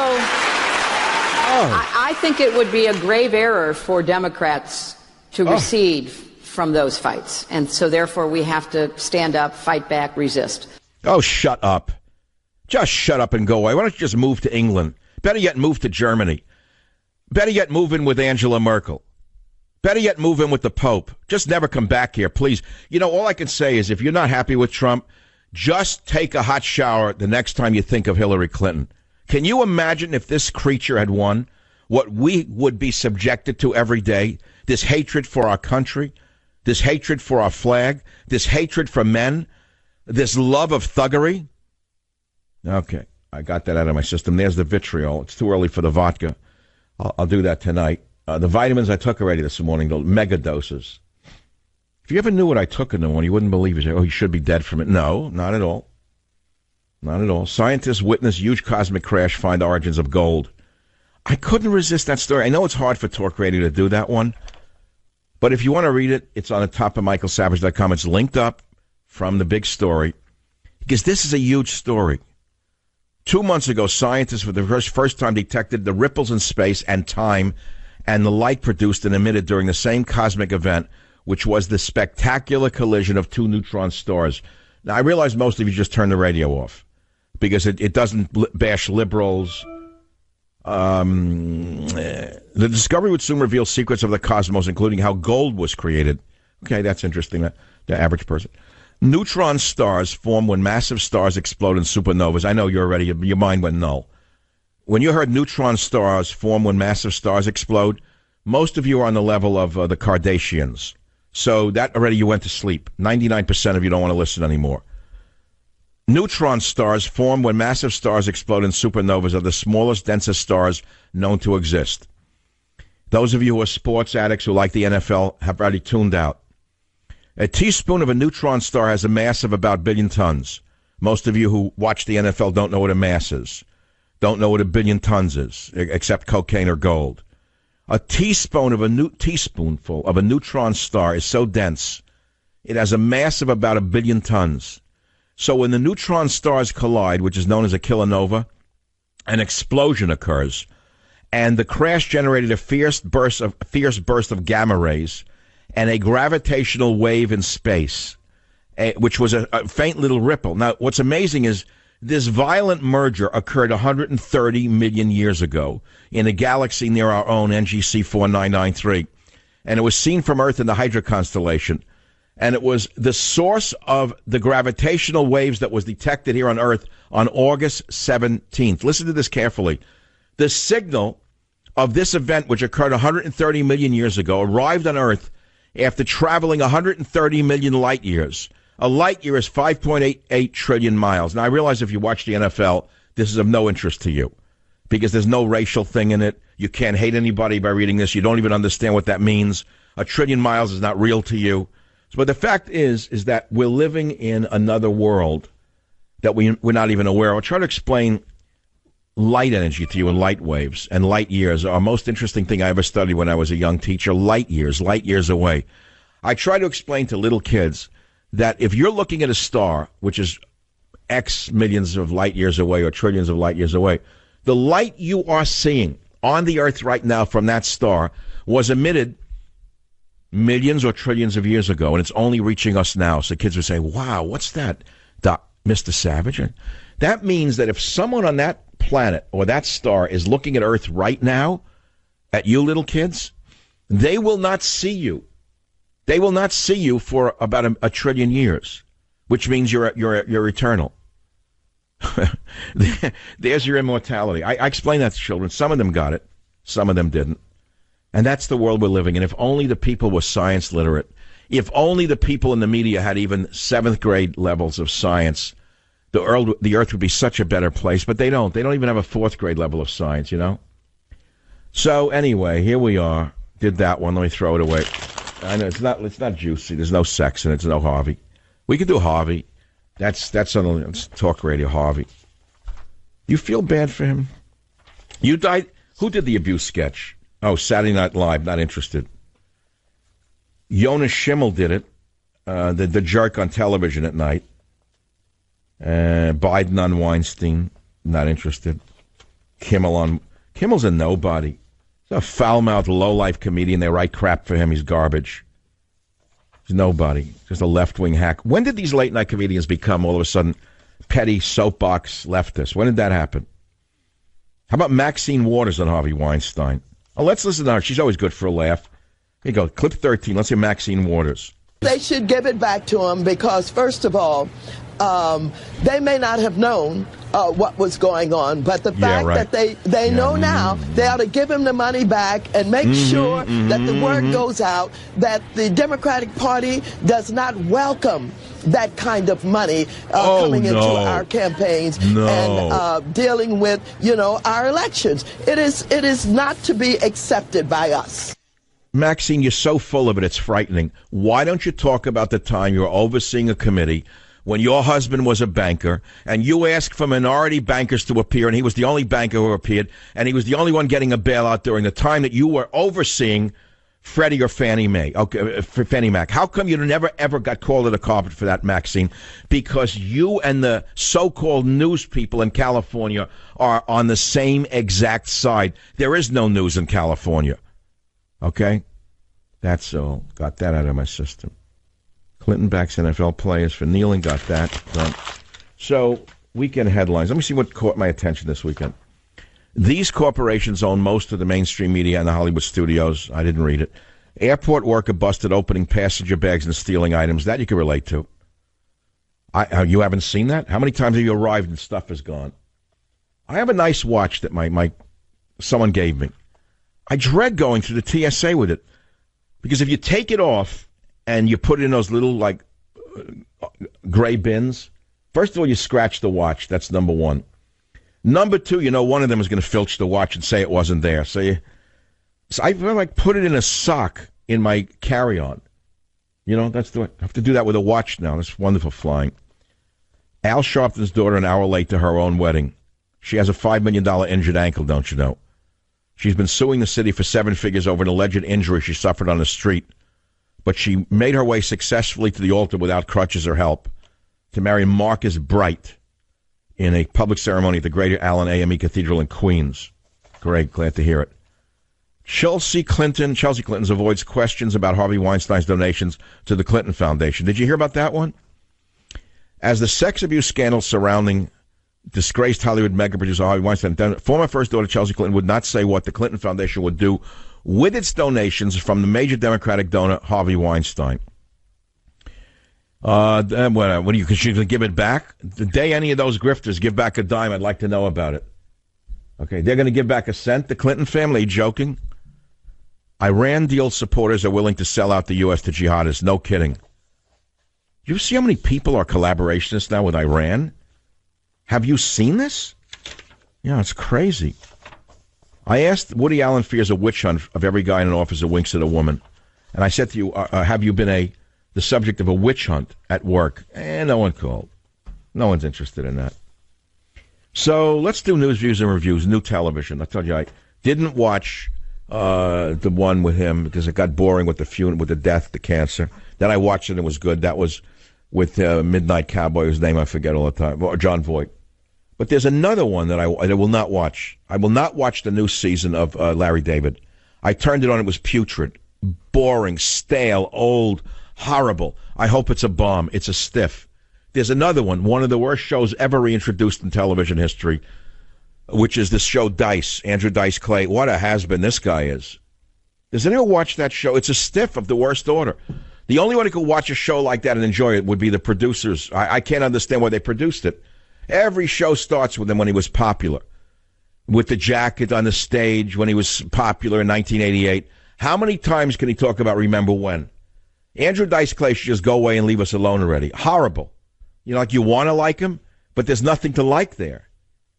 I think it would be a grave error for Democrats to recede from those fights. And so, therefore, we have to stand up, fight back, resist. Oh, shut up. Just shut up and go away. Why don't you just move to England? Better yet, move to Germany. Better yet, move in with Angela Merkel. Better yet, move in with the Pope. Just never come back here, please. You know, all I can say is if you're not happy with Trump, just take a hot shower the next time you think of Hillary Clinton. Can you imagine if this creature had won, what we would be subjected to every day? This hatred for our country, this hatred for our flag, this hatred for men, this love of thuggery. Okay. I got that out of my system. There's the vitriol. It's too early for the vodka. I'll do that tonight. The vitamins I took already this morning, the mega doses. If you ever knew what I took in the morning, you wouldn't believe it. You say, you should be dead from it. No, not at all. Not at all. Scientists witness huge cosmic crash, find origins of gold. I couldn't resist that story. I know it's hard for talk radio to do that one, but if you want to read it, it's on the top of michaelsavage.com. It's linked up from the big story, because this is a huge story. 2 months ago, scientists for the first time detected the ripples in space and time and the light produced and emitted during the same cosmic event, which was the spectacular collision of two neutron stars. Now, I realize most of you just turn the radio off because it doesn't bash liberals. The discovery would soon reveal secrets of the cosmos, including how gold was created. Okay, that's interesting, the average person. Neutron stars form when massive stars explode in supernovas. I know your mind went null. When you heard neutron stars form when massive stars explode, most of you are on the level of the Kardashians. So that already you went to sleep. 99% of you don't want to listen anymore. Neutron stars form when massive stars explode in supernovas are the smallest, densest stars known to exist. Those of you who are sports addicts who like the NFL have already tuned out. A teaspoon of a neutron star has a mass of about 1 billion tons. Most of you who watch the NFL don't know what a mass is. Don't know what 1 billion tons is, except cocaine or gold. A teaspoonful of a neutron star is so dense, it has a mass of about 1 billion tons. So when the neutron stars collide, which is known as a kilonova, an explosion occurs, and the crash generated a fierce burst of gamma rays and a gravitational wave in space, which was a faint little ripple. Now, what's amazing is this violent merger occurred 130 million years ago in a galaxy near our own, NGC 4993, and it was seen from Earth in the Hydra constellation. And it was the source of the gravitational waves that was detected here on Earth on August 17th. Listen to this carefully. The signal of this event, which occurred 130 million years ago, arrived on Earth after traveling 130 million light years. A light year is 5.88 trillion miles. Now, I realize if you watch the NFL, this is of no interest to you because there's no racial thing in it. You can't hate anybody by reading this. You don't even understand what that means. 1 trillion miles is not real to you. But the fact is that we're living in another world that we're not even aware of. I'll try to explain light energy to you in light waves and light years. Our most interesting thing I ever studied when I was a young teacher, light years away. I try to explain to little kids that if you're looking at a star, which is X millions of light years away or trillions of light years away, the light you are seeing on the Earth right now from that star was emitted millions or trillions of years ago, and it's only reaching us now. So kids would say, wow, what's that, Mr. Savage? That means that if someone on that planet or that star is looking at Earth right now, at you little kids, they will not see you. They will not see you for about a trillion years, which means you're eternal. There's your immortality. I explain that to children. Some of them got it. Some of them didn't. And that's the world we're living in. If only the people were science literate. If only the people in the media had even 7th grade levels of science, the Earth would be such a better place. But they don't. They don't even have a 4th grade level of science, you know? So anyway, here we are. Did that one. Let me throw it away. I know it's not juicy. There's no sex in it. There's no Harvey. We could do Harvey. That's on talk radio, Harvey. You feel bad for him? You died. Who did the abuse sketch? Oh, Saturday Night Live, not interested. Jonas Schimmel did it, the jerk on television at night. Biden on Weinstein, not interested. Kimmel's a nobody. He's a foul-mouthed, low-life comedian. They write crap for him. He's garbage. He's nobody. Just a left-wing hack. When did these late-night comedians become, all of a sudden, petty soapbox leftists? When did that happen? How about Maxine Waters on Harvey Weinstein? Oh, let's listen to her. She's always good for a laugh. Here you go. Clip 13. Let's hear Maxine Waters. They should give it back to him because, first of all, they may not have known what was going on, but the fact that they know now, they ought to give him the money back and make sure that the word goes out that the Democratic Party does not welcome that kind of money coming into our campaigns and dealing with, our elections. It is not to be accepted by us. Maxine, you're so full of it, it's frightening. Why don't you talk about the time you were overseeing a committee when your husband was a banker and you asked for minority bankers to appear, and he was the only banker who appeared, and he was the only one getting a bailout during the time that you were overseeing Freddie or Fannie Mae, Fannie Mac. How come you never, ever got called to the carpet for that, Maxine? Because you and the so-called news people in California are on the same exact side. There is no news in California. Okay? That's all. Got that out of my system. Clinton backs NFL players for kneeling. Got that done. So, weekend headlines. Let me see what caught my attention this weekend. These corporations own most of the mainstream media and the Hollywood studios. I didn't read it. Airport worker busted opening passenger bags and stealing items. That you can relate to. You haven't seen that? How many times have you arrived and stuff is gone? I have a nice watch that my someone gave me. I dread going through the TSA with it because if you take it off and you put it in those little gray bins, first of all, you scratch the watch. That's number one. Number two, one of them is going to filch the watch and say it wasn't there. So I put it in a sock in my carry-on. That's the way. I have to do that with a watch now. That's wonderful flying. Al Sharpton's daughter an hour late to her own wedding. She has a $5 million injured ankle, don't you know? She's been suing the city for 7 figures over an alleged injury she suffered on the street. But she made her way successfully to the altar without crutches or help to marry Marcus Bright in a public ceremony at the Greater Allen AME Cathedral in Queens. Great, glad to hear it. Chelsea Clinton avoids questions about Harvey Weinstein's donations to the Clinton Foundation. Did you hear about that one? As the sex abuse scandal surrounding disgraced Hollywood mega producer Harvey Weinstein, former First Daughter Chelsea Clinton would not say what the Clinton Foundation would do with its donations from the major Democratic donor Harvey Weinstein. What are you? Because she's going to give it back? The day any of those grifters give back a dime, I'd like to know about it. Okay, they're going to give back a cent? The Clinton family? Are you joking? Iran deal supporters are willing to sell out the U.S. to jihadists. No kidding. You see how many people are collaborationists now with Iran? Have you seen this? Yeah, it's crazy. I asked Woody Allen fears a witch hunt of every guy in an office that winks at a woman. And I said to you, have you been the subject of a witch hunt at work? No one called. No one's interested in that. So let's do news, views, and reviews. New television. I told you I didn't watch the one with him because it got boring with the death, the cancer. Then I watched it and it was good. That was with Midnight Cowboy, whose name I forget all the time, or John Voight. But there's another one that I will not watch. I will not watch the new season of Larry David. I turned it on. It was putrid, boring, stale, old, horrible. I hope it's a bomb. It's a stiff. There's another one of the worst shows ever reintroduced in television history, which is this show Dice, Andrew Dice Clay. What a has-been this guy is. Does anyone watch that show? It's a stiff of the worst order. The only one who could watch a show like that and enjoy it would be the producers. I can't understand why they produced it. Every show starts with him when he was popular. With the jacket on the stage when he was popular in 1988. How many times can he talk about Remember When? Andrew Dice Clay should just go away and leave us alone already. Horrible. You want to like him, but there's nothing to like there.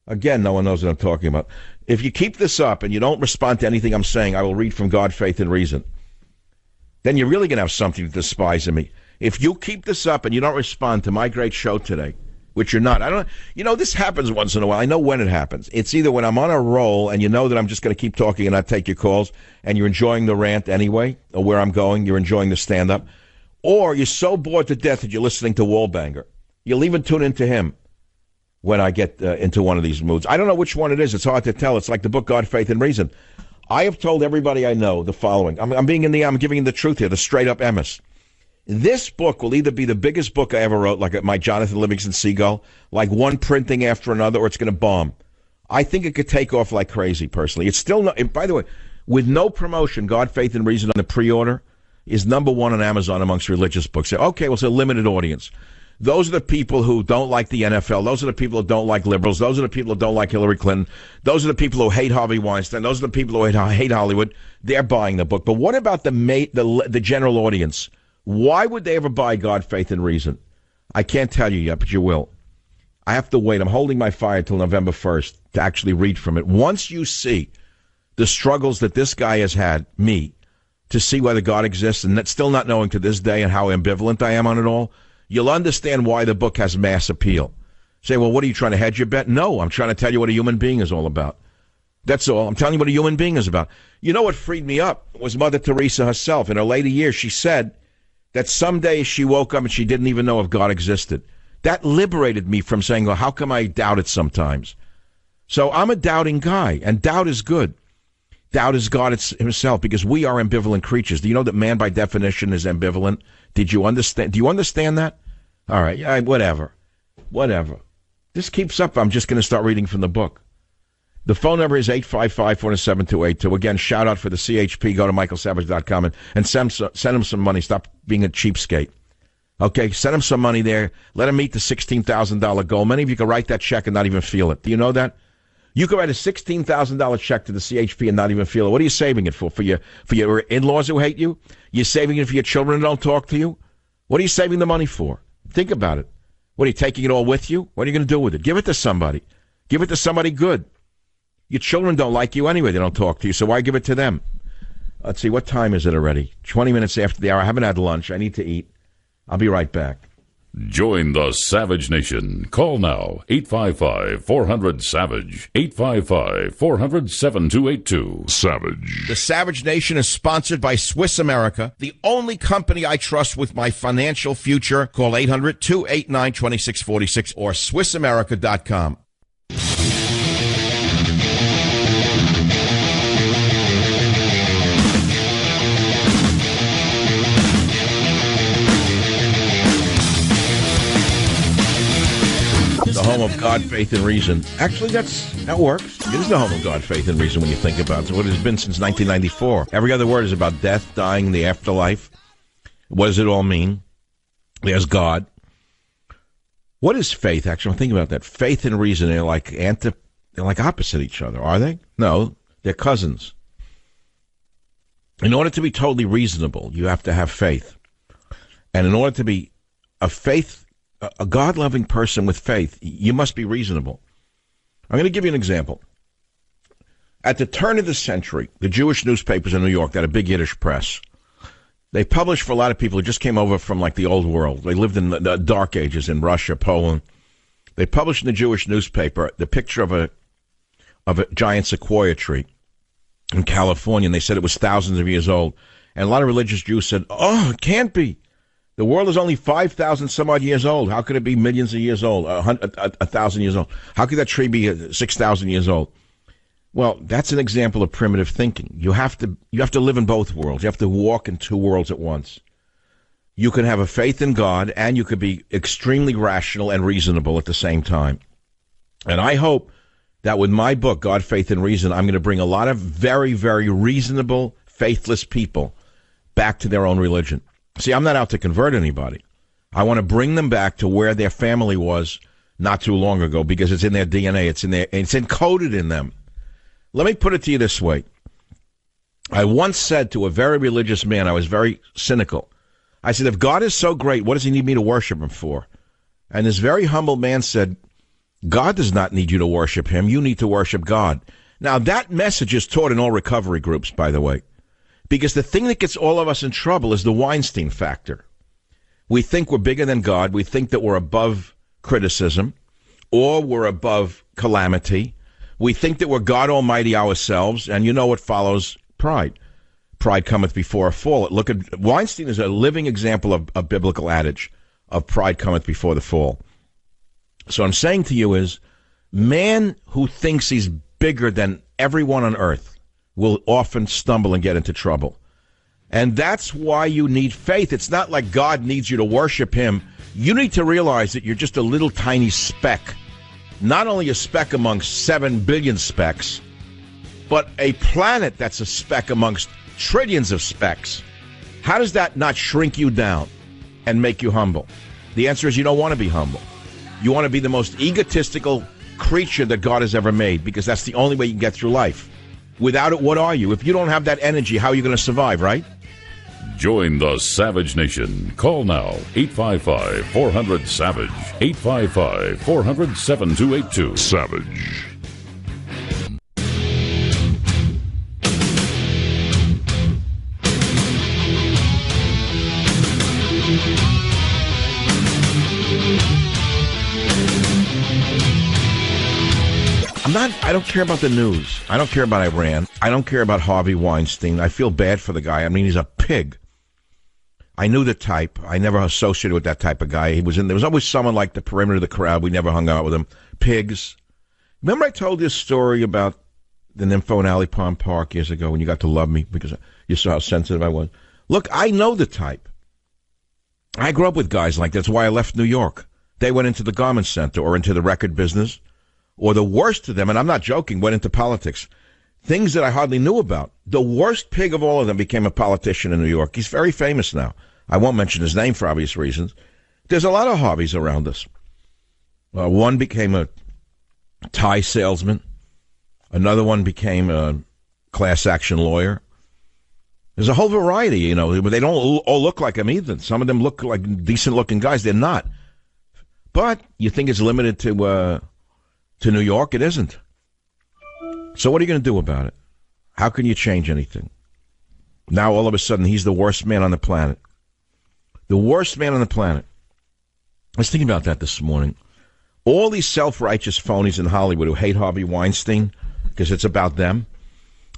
Again, no one knows what I'm talking about. If you keep this up and you don't respond to anything I'm saying, I will read from God, Faith, and Reason. Then you're really going to have something to despise in me. If you keep this up and you don't respond to my great show today, which you're not. This happens once in a while. I know when it happens. It's either when I'm on a roll and you know that I'm just going to keep talking and not take your calls and you're enjoying the rant anyway, or where I'm going, you're enjoying the stand-up, or you're so bored to death that you're listening to Wallbanger. You'll even tune into him when I get into one of these moods. I don't know which one it is. It's hard to tell. It's like the book God, Faith, and Reason. I have told everybody I know the following. I'm giving you the truth here, the straight-up emes. This book will either be the biggest book I ever wrote, like my Jonathan Livingston Seagull, like one printing after another, or it's going to bomb. I think it could take off like crazy, personally. It's still not, by the way, with no promotion, God, Faith, and Reason on the pre-order is number one on Amazon amongst religious books. Okay, well, it's a limited audience. Those are the people who don't like the NFL. Those are the people who don't like liberals. Those are the people who don't like Hillary Clinton. Those are the people who hate Harvey Weinstein. Those are the people who hate Hollywood. They're buying the book. But what about the general audience? Why would they ever buy God, Faith, and Reason? I can't tell you yet, but you will. I have to wait. I'm holding my fire till November 1st to actually read from it. Once you see the struggles that this guy has had, me, to see whether God exists, and still not knowing to this day and how ambivalent I am on it all, you'll understand why the book has mass appeal. Say, well, what are you trying to hedge your bet? No, I'm trying to tell you what a human being is all about. That's all. I'm telling you what a human being is about. You know what freed me up was Mother Teresa herself. In her later years, she said that some days she woke up and she didn't even know if God existed. That liberated me from saying, well, how come I doubt it sometimes? So I'm a doubting guy, and doubt is good. Doubt is God himself, because we are ambivalent creatures. Do you know that man by definition is ambivalent? Did you understand? Do you understand that? All right, yeah, whatever. This keeps up. I'm just going to start reading from the book. The phone number is 855-407-282. Again, shout out for the CHP. Go to michaelsavage.com and send him some money. Stop being a cheapskate. Okay, send him some money there. Let him meet the $16,000 goal. Many of you can write that check and not even feel it. Do you know that? You can write a $16,000 check to the CHP and not even feel it. What are you saving it for? For your in-laws who hate you? You're saving it for your children who don't talk to you? What are you saving the money for? Think about it. What, are you taking it all with you? What are you going to do with it? Give it to somebody. Give it to somebody good. Your children don't like you anyway. They don't talk to you, so why give it to them? Let's see, what time is it already? 20 minutes after the hour. I haven't had lunch. I need to eat. I'll be right back. Join the Savage Nation. Call now, 855-400-SAVAGE, 855-400-7282. Savage. The Savage Nation is sponsored by Swiss America, the only company I trust with my financial future. Call 800-289-2646 or SwissAmerica.com. The home of God, faith, and reason. Actually, that works. It is the home of God, faith, and reason when you think about it. It's what it has been since 1994. Every other word is about death, dying, the afterlife. What does it all mean? There's God. What is faith? Actually, I'm thinking about that. Faith and reason, they're like opposite each other, are they? No, they're cousins. In order to be totally reasonable, you have to have faith. And in order to be a God-loving person with faith, you must be reasonable. I'm going to give you an example. At the turn of the century, the Jewish newspapers in New York that had a big Yiddish press, they published for a lot of people who just came over from like the old world. They lived in the dark ages in Russia, Poland. They published in the Jewish newspaper the picture of a giant sequoia tree in California, and they said it was thousands of years old. And a lot of religious Jews said, oh, it can't be. The world is only 5,000 some odd years old. How could it be millions of years old, 1,000 years old? How could that tree be 6,000 years old? Well, that's an example of primitive thinking. You have to live in both worlds. You have to walk in two worlds at once. You can have a faith in God, and you could be extremely rational and reasonable at the same time. And I hope that with my book, God, Faith, and Reason, I'm going to bring a lot of very, very reasonable, faithless people back to their own religion. See, I'm not out to convert anybody. I want to bring them back to where their family was not too long ago, because it's in their DNA. It's encoded in them. Let me put it to you this way. I once said to a very religious man, I was very cynical. I said, if God is so great, what does he need me to worship him for? And this very humble man said, God does not need you to worship him. You need to worship God. Now, that message is taught in all recovery groups, by the way. Because the thing that gets all of us in trouble is the Weinstein factor. We think we're bigger than God. We think that we're above criticism, or we're above calamity. We think that we're God Almighty ourselves, and you know what follows? Pride. Pride cometh before a fall. Look at Weinstein is a living example of a biblical adage of pride cometh before the fall. So what I'm saying to you is, man who thinks he's bigger than everyone on earth will often stumble and get into trouble. And that's why you need faith. It's not like God needs you to worship him. You need to realize that you're just a little tiny speck. Not only a speck amongst 7 billion specks, but a planet that's a speck amongst trillions of specks. How does that not shrink you down and make you humble? The answer is you don't want to be humble. You want to be the most egotistical creature that God has ever made, because that's the only way you can get through life. Without it, what are you? If you don't have that energy, how are you going to survive, right? Join the Savage Nation. Call now, 855-400-SAVAGE, 855-400-7282. Savage. I don't care about the news. I don't care about Iran. I don't care about Harvey Weinstein. I feel bad for the guy. I mean, he's a pig. I knew the type. I never associated with that type of guy. There was always someone like the perimeter of the crowd. We never hung out with him. Pigs. Remember I told you a story about the Nympho in Alley Pond Park years ago when you got to love me because you saw how sensitive I was. Look, I know the type. I grew up with guys like that. That's why I left New York. They went into the garment center or into the record business, or the worst of them, and I'm not joking, went into politics. Things that I hardly knew about. The worst pig of all of them became a politician in New York. He's very famous now. I won't mention his name for obvious reasons. There's a lot of hobbies around us. One became a tie salesman. Another one became a class action lawyer. There's a whole variety, you know. They don't all look like him either. Some of them look like decent-looking guys. They're not. But you think it's limited to New York? It isn't. So what are you going to do about it? How can you change anything? Now, all of a sudden, he's the worst man on the planet. The worst man on the planet. I was thinking about that this morning. All these self-righteous phonies in Hollywood who hate Harvey Weinstein because it's about them.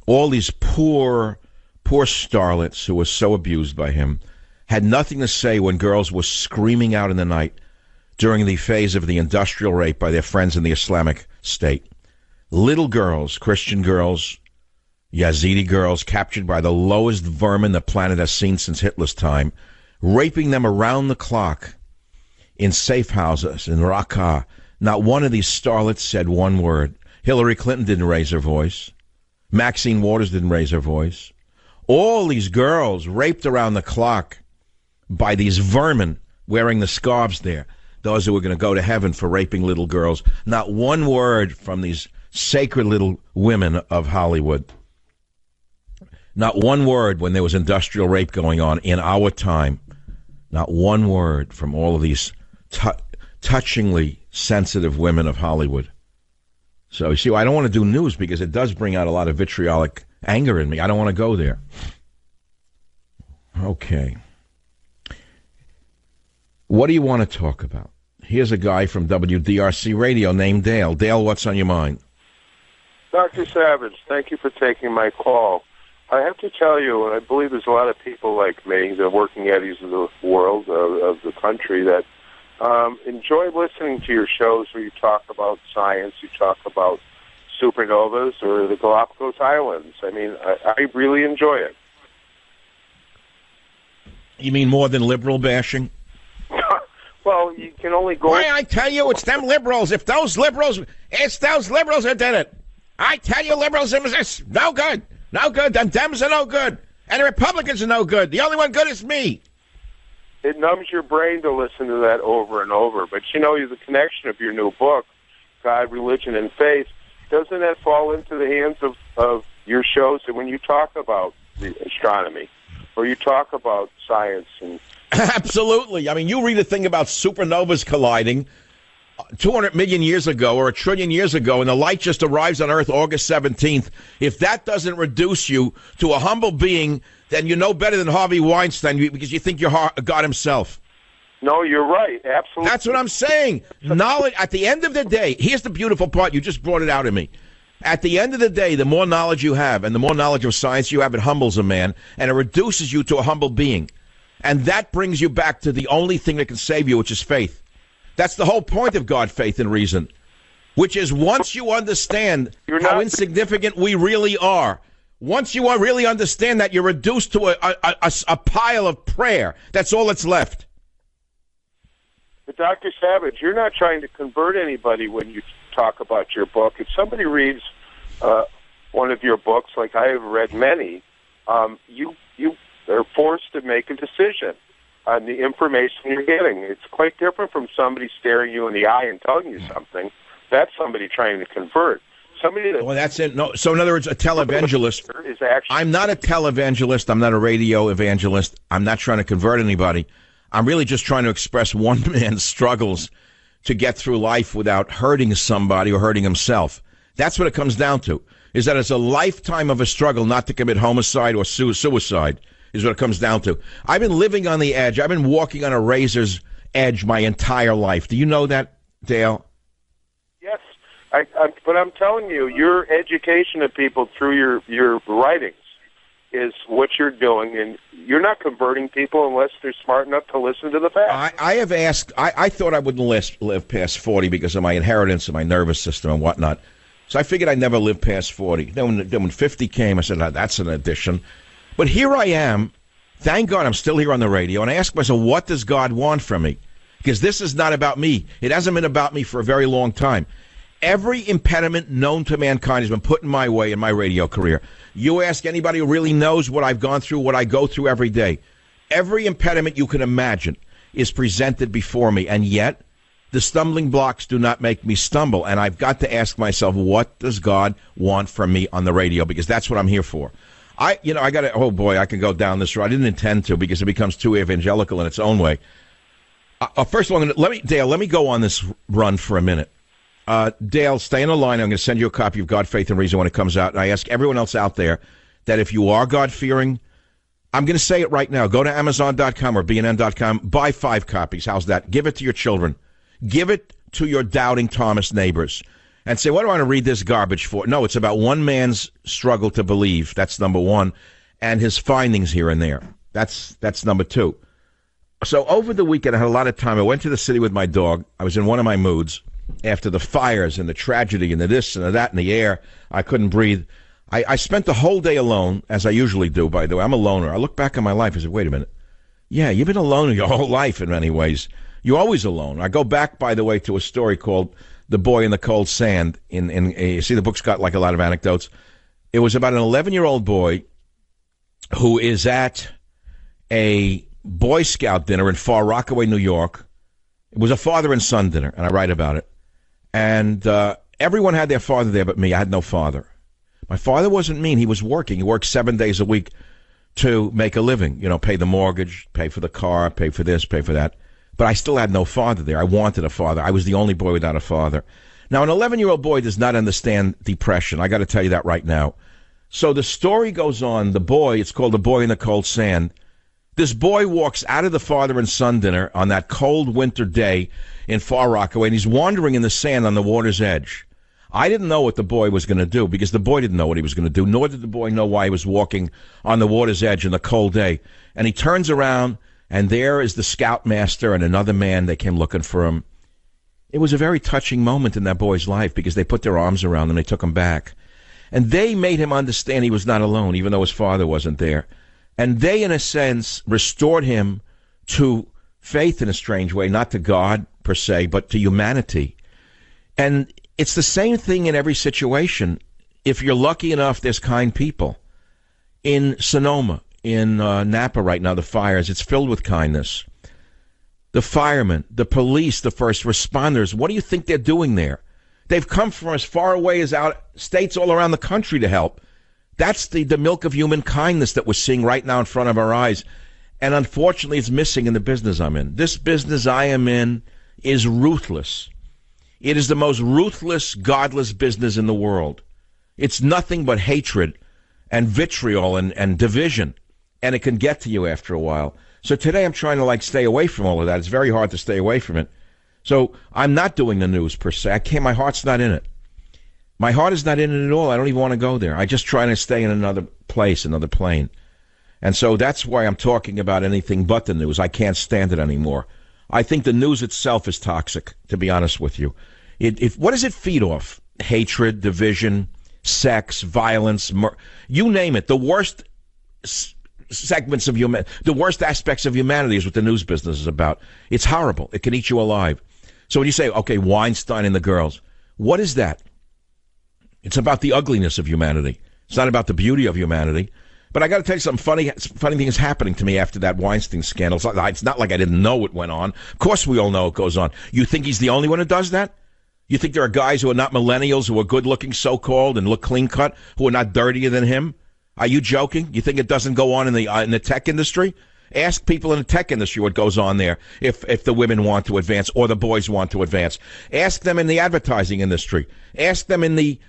All these poor starlets who were so abused by him had nothing to say when girls were screaming out in the night during the phase of the industrial rape by their friends in the Islamic State. Little girls, Christian girls, Yazidi girls, captured by the lowest vermin the planet has seen since Hitler's time, raping them around the clock in safe houses in Raqqa. Not one of these starlets said one word. Hillary Clinton didn't raise her voice. Maxine Waters didn't raise her voice. All these girls raped around the clock by these vermin wearing the scarves there. Those who were going to go to heaven for raping little girls. Not one word from these sacred little women of Hollywood. Not one word when there was industrial rape going on in our time. Not one word from all of these touchingly sensitive women of Hollywood. So, you see, I don't want to do news because it does bring out a lot of vitriolic anger in me. I don't want to go there. Okay. What do you want to talk about? Here's a guy from WDRC Radio named Dale. Dale, what's on your mind? Dr. Savage, thank you for taking my call. I have to tell you, and I believe there's a lot of people like me, the working eddies of the world, of the country, that enjoy listening to your shows where you talk about science, you talk about supernovas or the Galapagos Islands. I mean, I really enjoy it. You mean more than liberal bashing? Well, you can only go... Why, I tell you, it's them liberals. It's those liberals who did it. I tell you, liberalism is no good. No good. Them Dems are no good. And the Republicans are no good. The only one good is me. It numbs your brain to listen to that over and over. But, you know, the connection of your new book, God, Religion, and Faith, doesn't that fall into the hands of your shows that when you talk about the astronomy or you talk about science and... Absolutely. I mean, you read a thing about supernovas colliding 200 million years ago or 1 trillion years ago, and the light just arrives on Earth August 17th. If that doesn't reduce you to a humble being, then you know better than Harvey Weinstein because you think you're God himself. No, you're right. Absolutely. That's what I'm saying. Knowledge, at the end of the day, here's the beautiful part. You just brought it out of me. At the end of the day, the more knowledge you have and the more knowledge of science you have, it humbles a man, and it reduces you to a humble being. And that brings you back to the only thing that can save you, which is faith. That's the whole point of God, faith, and reason, which is once you understand how insignificant we really are, once you really understand that, you're reduced to a pile of prayer. That's all that's left. But Dr. Savage, you're not trying to convert anybody when you talk about your book. If somebody reads one of your books, like I have read many, you are forced to make a decision on the information you're getting. It's quite different from somebody staring you in the eye and telling you something. That's somebody trying to convert. Somebody that... Well, that's it. No, so in other words, a televangelist. Is actually... I'm not a televangelist. I'm not a radio evangelist. I'm not trying to convert anybody. I'm really just trying to express one man's struggles to get through life without hurting somebody or hurting himself. That's what it comes down to, is that it's a lifetime of a struggle not to commit homicide or suicide. Is what it comes down to. I've been living on the edge. I've been walking on a razor's edge my entire life. Do you know that, Dale? Yes, but I'm telling you, your education of people through your writings is what you're doing, and you're not converting people unless they're smart enough to listen to the facts. I have asked, I thought I wouldn't live past 40 because of my inheritance and my nervous system and whatnot. So I figured I'd never live past 40. Then when 50 came, I said, that's an addition. But here I am. Thank God I'm still here on the radio. And I ask myself, what does God want from me? Because this is not about me. It hasn't been about me for a very long time. Every impediment known to mankind has been put in my way in my radio career. You ask anybody who really knows what I've gone through, what I go through every day. Every impediment you can imagine is presented before me, and yet the stumbling blocks do not make me stumble. And I've got to ask myself, what does God want from me on the radio? Because that's what I'm here for. I got to, oh boy, I can go down this road. I didn't intend to because it becomes too evangelical in its own way. First of all, Dale, let me go on this run for a minute. Dale, stay on the line. I'm going to send you a copy of God, Faith, and Reason when it comes out. And I ask everyone else out there that if you are God-fearing, I'm going to say it right now. Go to Amazon.com or BNN.com. Buy 5 copies. How's that? Give it to your children. Give it to your doubting Thomas neighbors. And say, what do I want to read this garbage for? No, it's about one man's struggle to believe. That's number one. And his findings here and there. That's number 2. So over the weekend, I had a lot of time. I went to the city with my dog. I was in one of my moods. After the fires and the tragedy and the this and the that and the air, I couldn't breathe. I spent the whole day alone, as I usually do, by the way. I'm a loner. I look back on my life and say, wait a minute. Yeah, you've been a loner your whole life in many ways. You're always alone. I go back, by the way, to a story called The Boy in the Cold Sand. You see, the book's got like a lot of anecdotes. It was about an 11-year-old boy who is at a Boy Scout dinner in Far Rockaway, New York. It was a father and son dinner, and I write about it. And everyone had their father there but me. I had no father. My father wasn't mean. He was working. He worked 7 days a week to make a living, pay the mortgage, pay for the car, pay for this, pay for that. But I still had no father there. I wanted a father. I was the only boy without a father. Now, an 11-year-old boy does not understand depression. I got to tell you that right now. So the story goes on. The boy, it's called The Boy in the Cold Sand. This boy walks out of the father and son dinner on that cold winter day in Far Rockaway, and he's wandering in the sand on the water's edge. I didn't know what the boy was going to do because the boy didn't know what he was going to do, nor did the boy know why he was walking on the water's edge in the cold day. And he turns around, and there is the scoutmaster and another man. They came looking for him. It was a very touching moment in that boy's life because they put their arms around him and they took him back. And they made him understand he was not alone, even though his father wasn't there. And they, in a sense, restored him to faith in a strange way, not to God per se, but to humanity. And it's the same thing in every situation. If you're lucky enough, there's kind people. In Sonoma, in Napa right now, the fires, it's filled with kindness. The firemen, the police, the first responders, what do you think they're doing there? They've come from as far away as out states all around the country to help. That's the milk of human kindness that we're seeing right now in front of our eyes. And unfortunately, it's missing in the business I'm in. This business I am in is ruthless. It is the most ruthless, godless business in the world. It's nothing but hatred and vitriol and division. And it can get to you after a while. So today I'm trying to stay away from all of that. It's very hard to stay away from it. So I'm not doing the news per se. My heart's not in it. My heart is not in it at all. I don't even want to go there. I just try to stay in another place, another plane. And so that's why I'm talking about anything but the news. I can't stand it anymore. I think the news itself is toxic, to be honest with you. What does it feed off? Hatred, division, sex, violence, you name it. The worst segments of the worst aspects of humanity is what the news business is about. It's horrible. It can eat you alive. So when you say, okay, Weinstein and the girls, what is that? It's about the ugliness of humanity. It's not about the beauty of humanity. But I got to tell you something funny thing is happening to me after that Weinstein scandal. It's not like I didn't know what went on. Of course we all know it goes on. You think he's the only one who does that? You think there are guys who are not millennials, who are good-looking, so-called, and look clean-cut, who are not dirtier than him? Are you joking? You think it doesn't go on in the tech industry? Ask people in the tech industry what goes on there if the women want to advance or the boys want to advance. Ask them in the advertising industry. Ask them in the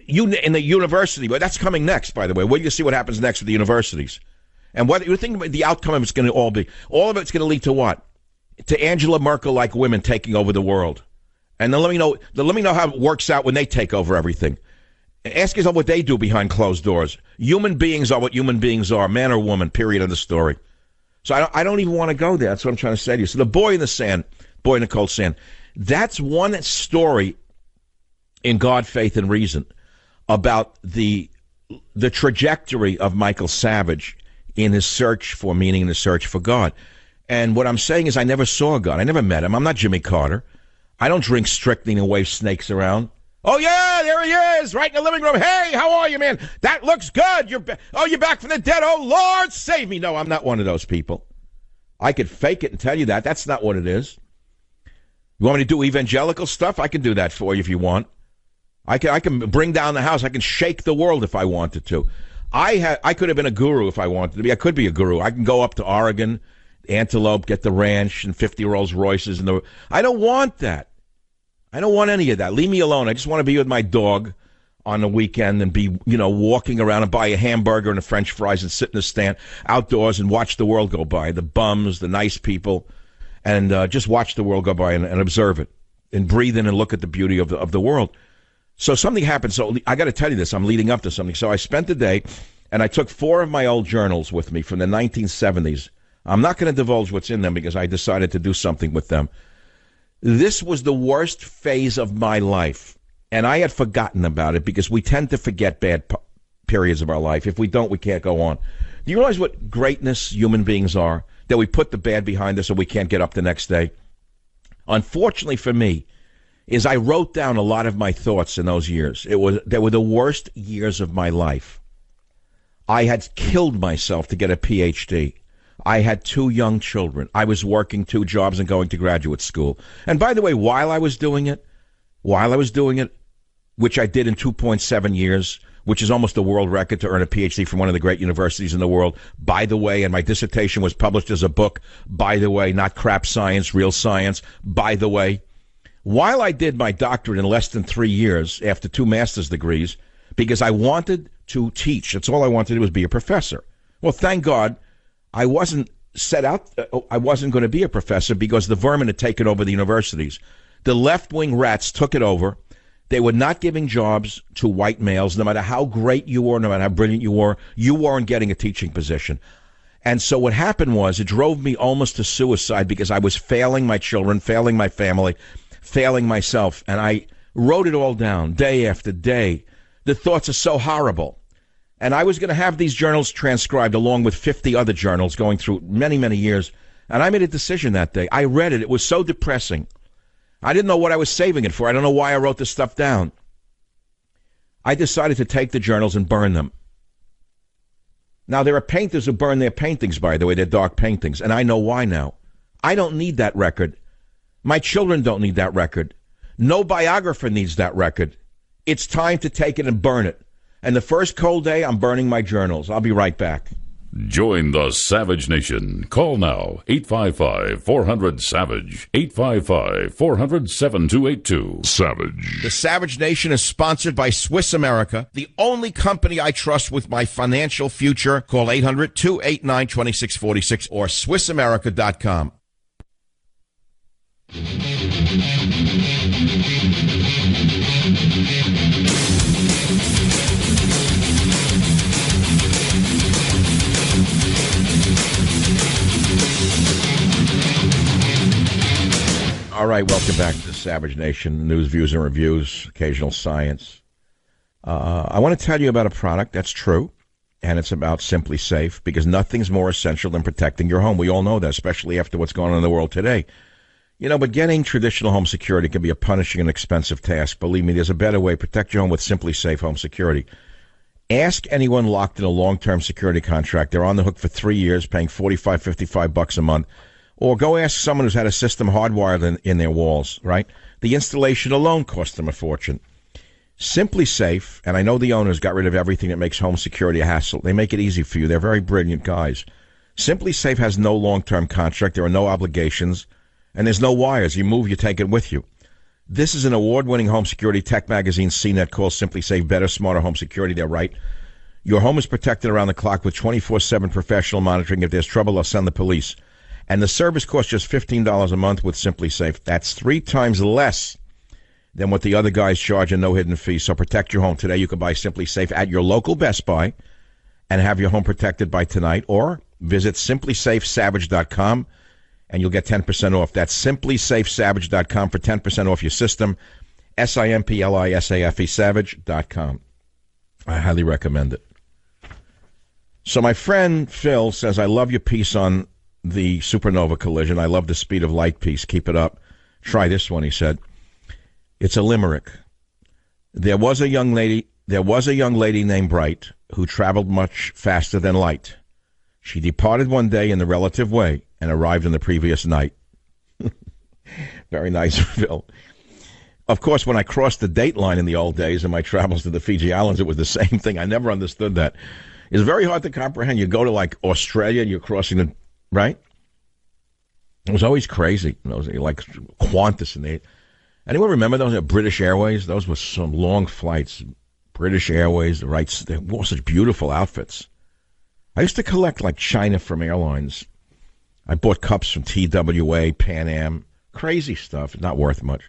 university. But that's coming next, by the way. Wait till you see what happens next with the universities. And what you think the outcome of it's going to all be? All of it's going to lead to what? To Angela Merkel-like women taking over the world. And then let me know how it works out when they take over everything. Ask yourself what they do behind closed doors. Human beings are what human beings are, man or woman, period of the story. So I don't even want to go there. That's what I'm trying to say to you. So the boy in the cold sand, that's one story in God, faith, and reason about the trajectory of Michael Savage in his search for meaning, in his search for God. And what I'm saying is I never saw God. I never met him. I'm not Jimmy Carter. I don't drink strychnine and wave snakes around. Oh, yeah, there he is, right in the living room. Hey, how are you, man? That looks good. You're back from the dead. Oh, Lord, save me. No, I'm not one of those people. I could fake it and tell you that. That's not what it is. You want me to do evangelical stuff? I can do that for you if you want. I can bring down the house. I can shake the world if I wanted to. I could have been a guru if I wanted to be. I could be a guru. I can go up to Oregon, Antelope, get the ranch and 50 Rolls Royces. I don't want that. I don't want any of that. Leave me alone. I just want to be with my dog on the weekend and be, walking around and buy a hamburger and a French fries and sit in a stand outdoors and watch the world go by. The bums, the nice people, and just watch the world go by and observe it and breathe in and look at the beauty of the world. So something happened. So I got to tell you this. I'm leading up to something. So I spent the day, and I took 4 of my old journals with me from the 1970s. I'm not going to divulge what's in them because I decided to do something with them. This was the worst phase of my life, and I had forgotten about it because we tend to forget bad periods of our life. If we don't, we can't go on. Do you realize what greatness human beings are? That we put the bad behind us so we can't get up the next day? Unfortunately for me, is I wrote down a lot of my thoughts in those years. They were the worst years of my life. I had killed myself to get a PhD. I had 2 young children. I was working 2 jobs and going to graduate school. And by the way, while I was doing it, which I did in 2.7 years, which is almost a world record to earn a PhD from one of the great universities in the world, by the way, and my dissertation was published as a book, by the way, not crap science, real science, by the way. While I did my doctorate in less than 3 years after 2 master's degrees, because I wanted to teach. That's all I wanted to do was be a professor. Well, thank God I wasn't set out. I wasn't going to be a professor because the vermin had taken over the universities. The left-wing rats took it over. They were not giving jobs to white males. No matter how great you were, no matter how brilliant you weren't getting a teaching position. And so what happened was it drove me almost to suicide because I was failing my children, failing my family, failing myself. And I wrote it all down day after day. The thoughts are so horrible. And I was going to have these journals transcribed along with 50 other journals going through many, many years. And I made a decision that day. I read it. It was so depressing. I didn't know what I was saving it for. I don't know why I wrote this stuff down. I decided to take the journals and burn them. Now, there are painters who burn their paintings, by the way, their dark paintings, and I know why now. I don't need that record. My children don't need that record. No biographer needs that record. It's time to take it and burn it. And the first cold day, I'm burning my journals. I'll be right back. Join the Savage Nation. Call now, 855-400-SAVAGE, 855-400-7282. Savage. The Savage Nation is sponsored by Swiss America, the only company I trust with my financial future. Call 800-289-2646 or SwissAmerica.com. All right, welcome back to the Savage Nation. News, views, and reviews, occasional science. I want to tell you about a product that's true, and it's about Simply Safe, because nothing's more essential than protecting your home. We all know that, especially after what's going on in the world today. But getting traditional home security can be a punishing and expensive task. Believe me, there's a better way. Protect your home with Simply Safe Home Security. Ask anyone locked in a long-term security contract. They're on the hook for 3 years, paying $45, $55 a month. Or go ask someone who's had a system hardwired in their walls, right? The installation alone costs them a fortune. Simply Safe, and I know the owners got rid of everything that makes home security a hassle. They make it easy for you. They're very brilliant guys. Simply Safe has no long-term contract. There are no obligations, and there's no wires. You move, you take it with you. This is an award-winning home security tech magazine, CNET, calls Simply Safe better, smarter home security. They're right. Your home is protected around the clock with 24/7 professional monitoring. If there's trouble, they'll send the police. And the service costs just $15 a month with Simply Safe. That's 3 times less than what the other guys charge, and no hidden fees. So protect your home today. You can buy Simply Safe at your local Best Buy and have your home protected by tonight. Or visit simplysafesavage.com and you'll get 10% off. That's simplysafesavage.com for 10% off your system. SIMPLISAFE, savage.com. I highly recommend it. So my friend Phil says, I love your piece on the supernova collision. I love the speed of light piece. Keep it up. Try this one, he said. It's a limerick. There was a young lady named Bright who traveled much faster than light. She departed one day in the relative way and arrived in the previous night. Very nice, Phil. Of course, when I crossed the date line in the old days in my travels to the Fiji Islands, it was the same thing. I never understood that. It's very hard to comprehend. You go to, like, Australia, and you're crossing the, right? It was always crazy. It was like Qantas. And anyone remember those British Airways? Those were some long flights. British Airways, they wore such beautiful outfits. I used to collect, like, China from airlines. I bought cups from TWA, Pan Am. Crazy stuff. Not worth much.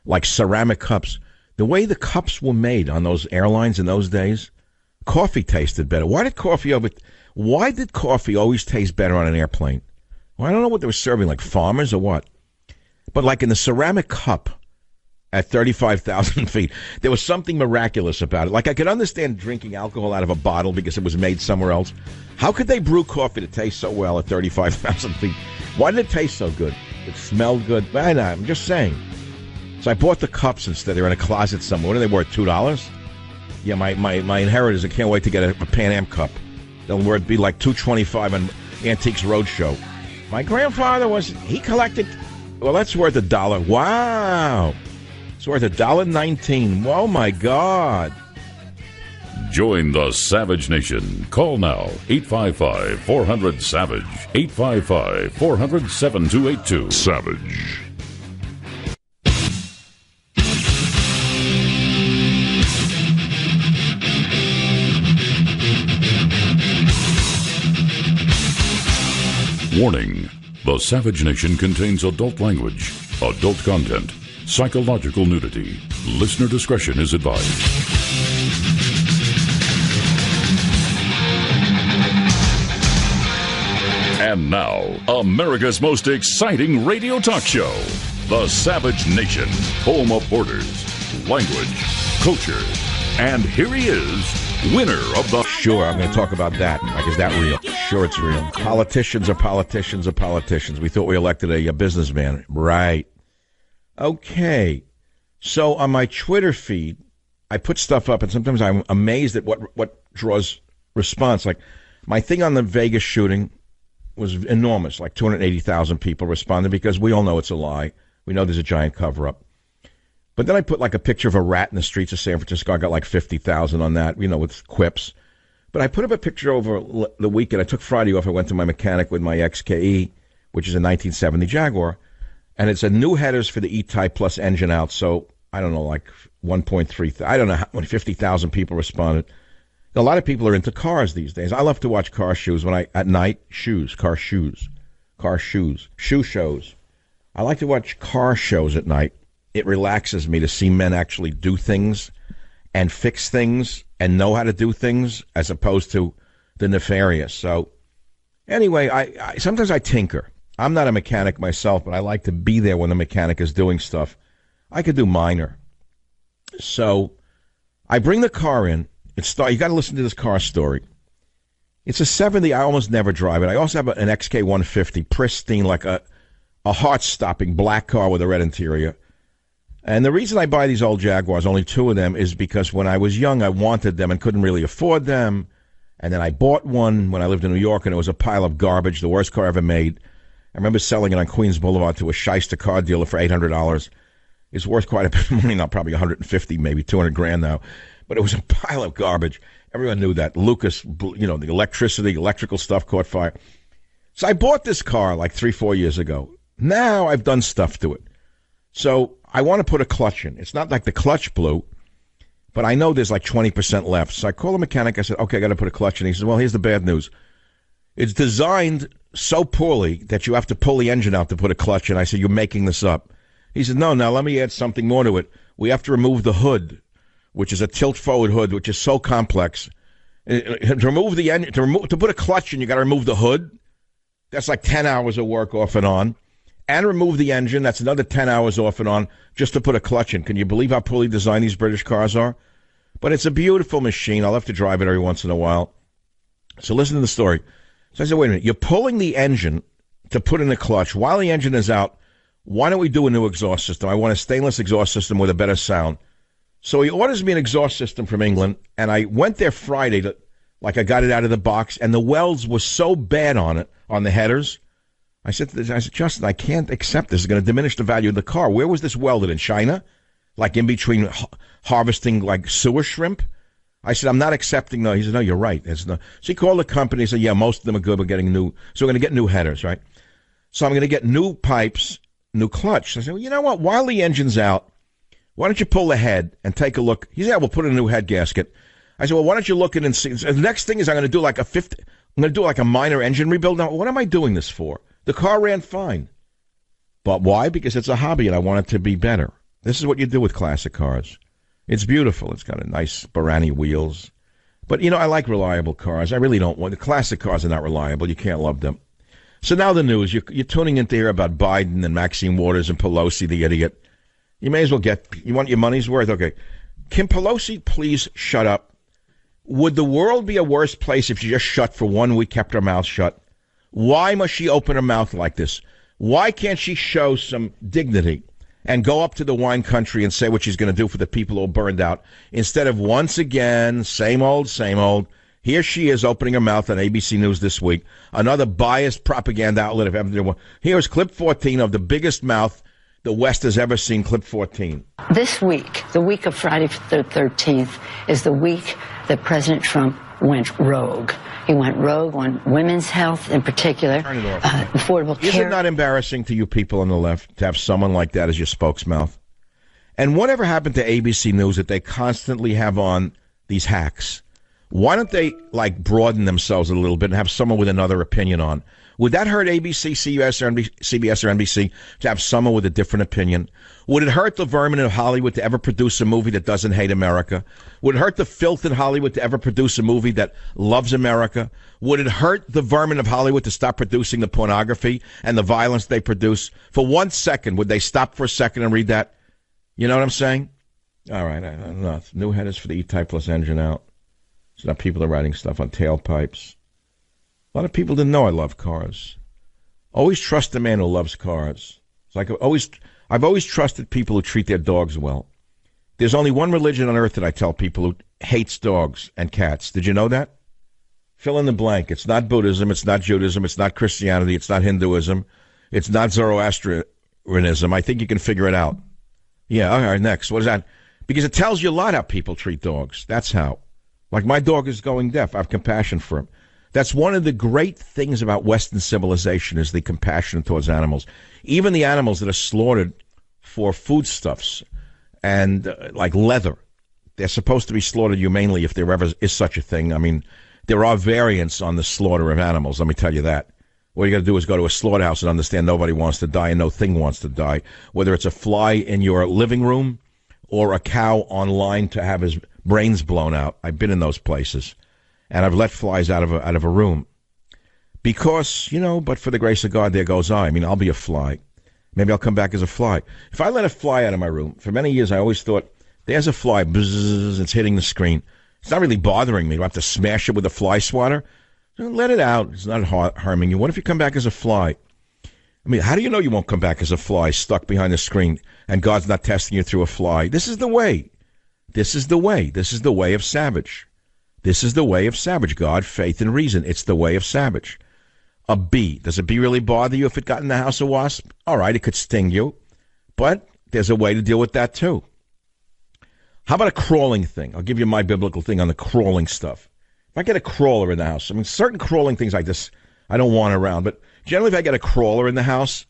Like ceramic cups. The way the cups were made on those airlines in those days, coffee tasted better. Why did coffee always taste better on an airplane? Well, I don't know what they were serving, like Farmers or what. But like in the ceramic cup at 35,000 feet, there was something miraculous about it. Like I could understand drinking alcohol out of a bottle because it was made somewhere else. How could they brew coffee to taste so well at 35,000 feet? Why did it taste so good? It smelled good. I'm just saying. So I bought the cups instead. They're in a closet somewhere. What are they worth, $2? Yeah, my inheritors, I can't wait to get a Pan Am cup. They'll be like $2.25 on Antiques Roadshow. My grandfather he collected, well, that's worth $1. Wow. It's worth $1.19. Oh, my God. Join the Savage Nation. Call now, 855-400-SAVAGE, 855-400-7282. Savage. Warning, the Savage Nation contains adult language, adult content, psychological nudity. Listener discretion is advised. And now, America's most exciting radio talk show, The Savage Nation, home of borders, language, culture, and here he is, winner of the... Sure, I'm going to talk about that. Like, is that real? Sure, it's real. Politicians are politicians are politicians. We thought we elected a businessman. Right. Okay. So on my Twitter feed, I put stuff up, and sometimes I'm amazed at what draws response. Like, my thing on the Vegas shooting was enormous. Like 280,000 people responded because we all know it's a lie. We know there's a giant cover-up. But then I put like a picture of a rat in the streets of San Francisco. I got like 50,000 on that, with quips. But I put up a picture over the weekend. I took Friday off. I went to my mechanic with my XKE, which is a 1970 Jaguar. And it's a new headers for the E-Type plus engine out. So, I don't know, like 1.3, I don't know how many, 50,000 people responded. A lot of people are into cars these days. I love to watch car shows shoe shows. I like to watch car shows at night. It relaxes me to see men actually do things and fix things and know how to do things as opposed to the nefarious. So anyway, I sometimes I tinker. I'm not a mechanic myself, but I like to be there when the mechanic is doing stuff. I could do minor. So I bring the car in. You got to listen to this car story. It's a 70. I almost never drive it. I also have an XK150, pristine, like a heart-stopping black car with a red interior. And the reason I buy these old Jaguars, only two of them, is because when I was young, I wanted them and couldn't really afford them. And then I bought one when I lived in New York, and it was a pile of garbage, the worst car ever made. I remember selling it on Queens Boulevard to a shyster car dealer for $800. It's worth quite a bit of money now, probably $150, maybe $200,000 now. But it was a pile of garbage. Everyone knew that. Lucas, the electrical stuff caught fire. So I bought this car like 3-4 years ago. Now I've done stuff to it. So I want to put a clutch in. It's not like the clutch blew, but I know there's like 20% left. So I call the mechanic. I said, okay, I got to put a clutch in. He says, well, here's the bad news. It's designed so poorly that you have to pull the engine out to put a clutch in. I said, you're making this up. He said, no, now let me add something more to it. We have to remove the hood, which is a tilt-forward hood, which is so complex. To put a clutch in, you got to remove the hood. That's like 10 hours of work off and on. and remove the engine. That's another 10 hours off and on just to put a clutch in. Can you believe how poorly designed these British cars are? But it's a beautiful machine. I'll have to drive it every once in a while. So listen to the story. So I said, wait a minute. You're pulling the engine to put in the clutch. While the engine is out, why don't we do a new exhaust system? I want a stainless exhaust system with a better sound. So he orders me an exhaust system from England, and I went there Friday I got it out of the box, and the welds were so bad on it, on the headers. I said, Justin, I can't accept this. It's going to diminish the value of the car. Where was this welded? In China? Like in between harvesting like sewer shrimp? I said, I'm not accepting. No, he said, no, you're right. So he called the company and said, yeah, most of them are good. We're getting new. So we're going to get new headers, right? So I'm going to get new pipes, new clutch. I said, well, you know what? While the engine's out, why don't you pull the head and take a look? He said, yeah, we'll put in a new head gasket. I said, well, why don't you look at it and see? The next thing is I'm going to do like a minor engine rebuild. Now, what am I doing this for? The car ran fine. But why? Because it's a hobby and I want it to be better. This is what you do with classic cars. It's beautiful. It's got a nice Barani wheels. But, I like reliable cars. I really don't want... The classic cars are not reliable. You can't love them. So now the news. You're tuning in to hear about Biden and Maxine Waters and Pelosi, the idiot. You may as well you want your money's worth? Okay. Can Pelosi please shut up? Would the world be a worse place if she just shut for 1 week, kept her mouth shut? Why must she open her mouth like this? Why can't she show some dignity and go up to the wine country and say what she's going to do for the people who are burned out, instead of once again, same old, here she is opening her mouth on ABC News this week, another biased propaganda outlet. Here's clip 14 of the biggest mouth the West has ever seen, clip 14. This week, the week of Friday the 13th, is the week that President Trump went rogue. He went rogue on women's health in particular, affordable care. Is it not embarrassing to you people on the left to have someone like that as your spokesmouth? And whatever happened to ABC News that they constantly have on these hacks? Why don't they, broaden themselves a little bit and have someone with another opinion on? Would that hurt ABC, CBS, or NBC to have someone with a different opinion? Would it hurt the vermin of Hollywood to ever produce a movie that doesn't hate America? Would it hurt the filth in Hollywood to ever produce a movie that loves America? Would it hurt the vermin of Hollywood to stop producing the pornography and the violence they produce? For 1 second, would they stop for a second and read that? You know what I'm saying? All right, enough. New headers for the E-Type Plus engine out. So now people are writing stuff on tailpipes. A lot of people didn't know I love cars. Always trust a man who loves cars. It's like I've always trusted people who treat their dogs well. There's only one religion on earth that I tell people who hates dogs and cats. Did you know that? Fill in the blank. It's not Buddhism. It's not Judaism. It's not Christianity. It's not Hinduism. It's not Zoroastrianism. I think you can figure it out. Yeah, all right, next. What is that? Because it tells you a lot how people treat dogs. That's how. Like my dog is going deaf. I have compassion for him. That's one of the great things about Western civilization is the compassion towards animals. Even the animals that are slaughtered for foodstuffs and like leather, they're supposed to be slaughtered humanely if there ever is such a thing. I mean, there are variants on the slaughter of animals, let me tell you that. What you got to do is go to a slaughterhouse and understand nobody wants to die and no thing wants to die. Whether it's a fly in your living room or a cow online to have his brains blown out. I've been in those places. And I've let flies out of a room. Because, but for the grace of God, there goes I. I mean, I'll be a fly. Maybe I'll come back as a fly. If I let a fly out of my room, for many years I always thought, there's a fly, bzzz, it's hitting the screen. It's not really bothering me. Do I have to smash it with a fly swatter? Let it out. It's not harming you. What if you come back as a fly? I mean, how do you know you won't come back as a fly stuck behind the screen and God's not testing you through a fly? This is the way. This is the way. This is the way of Savage. This is the way of Savage. God, faith, and reason. It's the way of Savage. A bee. Does a bee really bother you if it got in the house of wasp? All right, it could sting you. But there's a way to deal with that, too. How about a crawling thing? I'll give you my biblical thing on the crawling stuff. If I get a crawler in the house, I mean, certain crawling things like this, I don't want around. But generally, if I get a crawler in the house,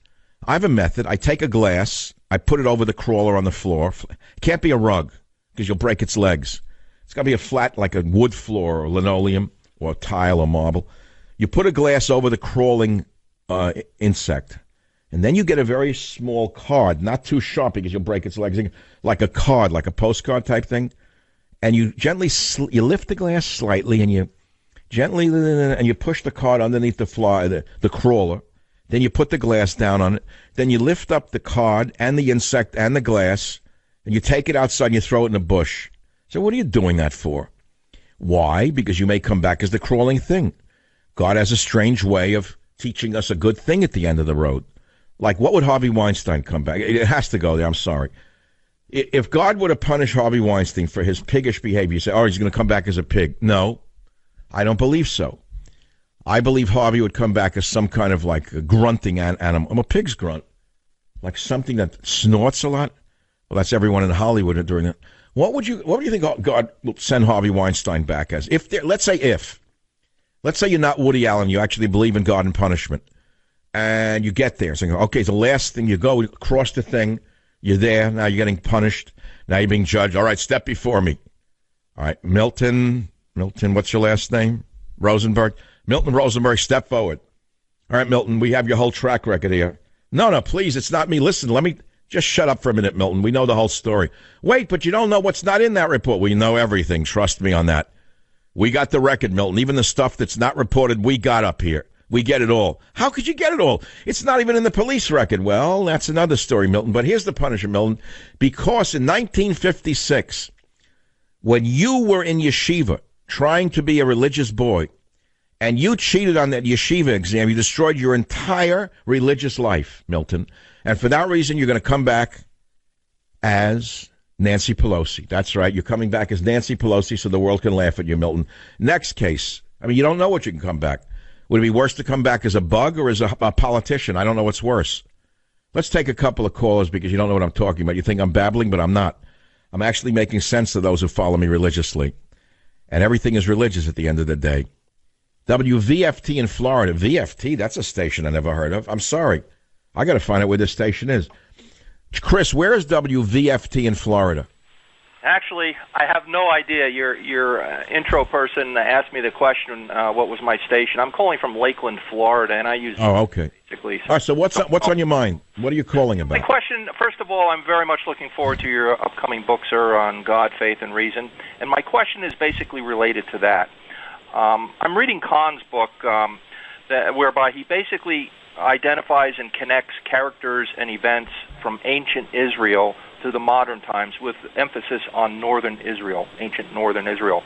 I have a method. I take a glass. I put it over the crawler on the floor. It can't be a rug because you'll break its legs. It's got to be a flat, like a wood floor or linoleum or tile or marble. You put a glass over the crawling insect, and then you get a very small card, not too sharp because you'll break its legs, like a card, like a postcard type thing. And you gently, you lift the glass slightly, and you gently, and you push the card underneath the fly, the crawler. Then you put the glass down on it. Then you lift up the card and the insect and the glass, and you take it outside and you throw it in a bush. So what are you doing that for? Why? Because you may come back as the crawling thing. God has a strange way of teaching us a good thing at the end of the road. Like, what would Harvey Weinstein come back? It has to go there. I'm sorry. If God were to punish Harvey Weinstein for his piggish behavior, you say, oh, he's going to come back as a pig. No, I don't believe so. I believe Harvey would come back as some kind of like a grunting animal. I'm a pig's grunt. Like something that snorts a lot. Well, that's everyone in Hollywood during that. What would you think God will send Harvey Weinstein back as? Let's say you're not Woody Allen, you actually believe in God and punishment, and you get there. So, okay, the last thing, you go across the thing, you're there, now you're getting punished, now you're being judged. All right, step before me. All right, Milton, what's your last name? Rosenberg? Milton Rosenberg, step forward. All right, Milton, we have your whole track record here. No, please, it's not me. Listen, let me just shut up for a minute, Milton. We know the whole story. Wait, but you don't know what's not in that report. We know everything. Trust me on that. We got the record, Milton. Even the stuff that's not reported, we got up here. We get it all. How could you get it all? It's not even in the police record. Well, that's another story, Milton. But here's the punishment, Milton. Because in 1956, when you were in yeshiva trying to be a religious boy, and you cheated on that yeshiva exam, you destroyed your entire religious life, Milton. And for that reason, you're going to come back as Nancy Pelosi. That's right. You're coming back as Nancy Pelosi so the world can laugh at you, Milton. Next case. I mean, you don't know what you can come back. Would it be worse to come back as a bug or as a politician? I don't know what's worse. Let's take a couple of callers because you don't know what I'm talking about. You think I'm babbling, but I'm not. I'm actually making sense to those who follow me religiously. And everything is religious at the end of the day. WVFT in Florida. VFT, that's a station I never heard of. I'm sorry. I got to find out where this station is. Chris, where is WVFT in Florida? Actually, I have no idea. Your intro person asked me the question, what was my station. I'm calling from Lakeland, Florida, and I use... Oh, okay. Basically. All right, so what's on your mind? What are you calling about? My question, first of all, I'm very much looking forward to your upcoming book, sir, on God, Faith, and Reason. And my question is basically related to that. I'm reading Kahn's book, whereby he basically identifies and connects characters and events from ancient Israel to the modern times with emphasis on northern Israel, ancient northern Israel.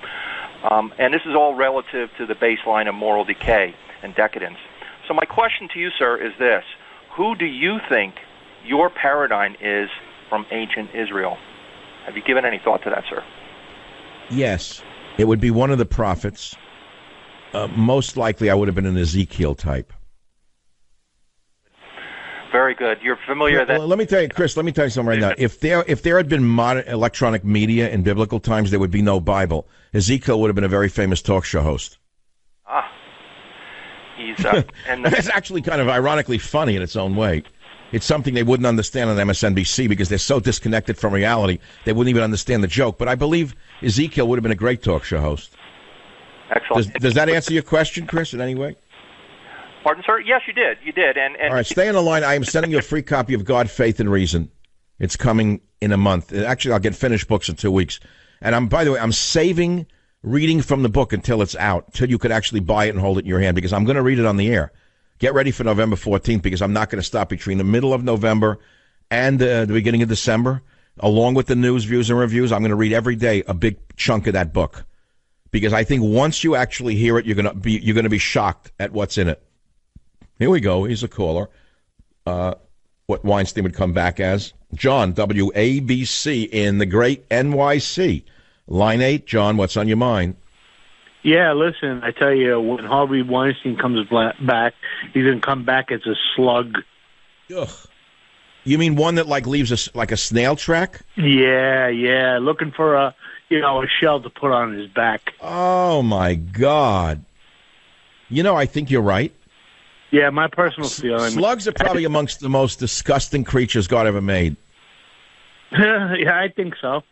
And this is all relative to the baseline of moral decay and decadence. So my question to you, sir, is this. Who do you think your paradigm is from ancient Israel? Have you given any thought to that, sir? Yes. It would be one of the prophets. Most likely I would have been an Ezekiel type. Very good. You're familiar that... Well, let me tell you, Chris, something right now. If there had been modern electronic media in biblical times, there would be no Bible. Ezekiel would have been a very famous talk show host. He's... and it's actually kind of ironically funny in its own way. It's something they wouldn't understand on MSNBC because they're so disconnected from reality, they wouldn't even understand the joke. But I believe Ezekiel would have been a great talk show host. Excellent. Does that answer your question, Chris, in any way? Pardon, sir? Yes, you did. You did. And all right, stay on the line. I am sending you a free copy of God, Faith, and Reason. It's coming in a month. Actually, I'll get finished books in 2 weeks. And by the way, I'm saving reading from the book until it's out, until you could actually buy it and hold it in your hand, because I'm going to read it on the air. Get ready for November 14th, because I'm not going to stop between the middle of November and the beginning of December. Along with the news, views, and reviews, I'm going to read every day a big chunk of that book. Because I think once you actually hear it, you're going to be shocked at what's in it. Here we go. He's a caller. What Weinstein would come back as. John, WABC in the great NYC. Line 8. John, what's on your mind? Yeah, listen, I tell you, when Harvey Weinstein comes back, he's going to come back as a slug. Ugh. You mean one that leaves like a snail track? Yeah, looking for a shell to put on his back. Oh, my God. I think you're right. Yeah, my personal feeling. Slugs are probably amongst the most disgusting creatures God ever made. Yeah, I think so.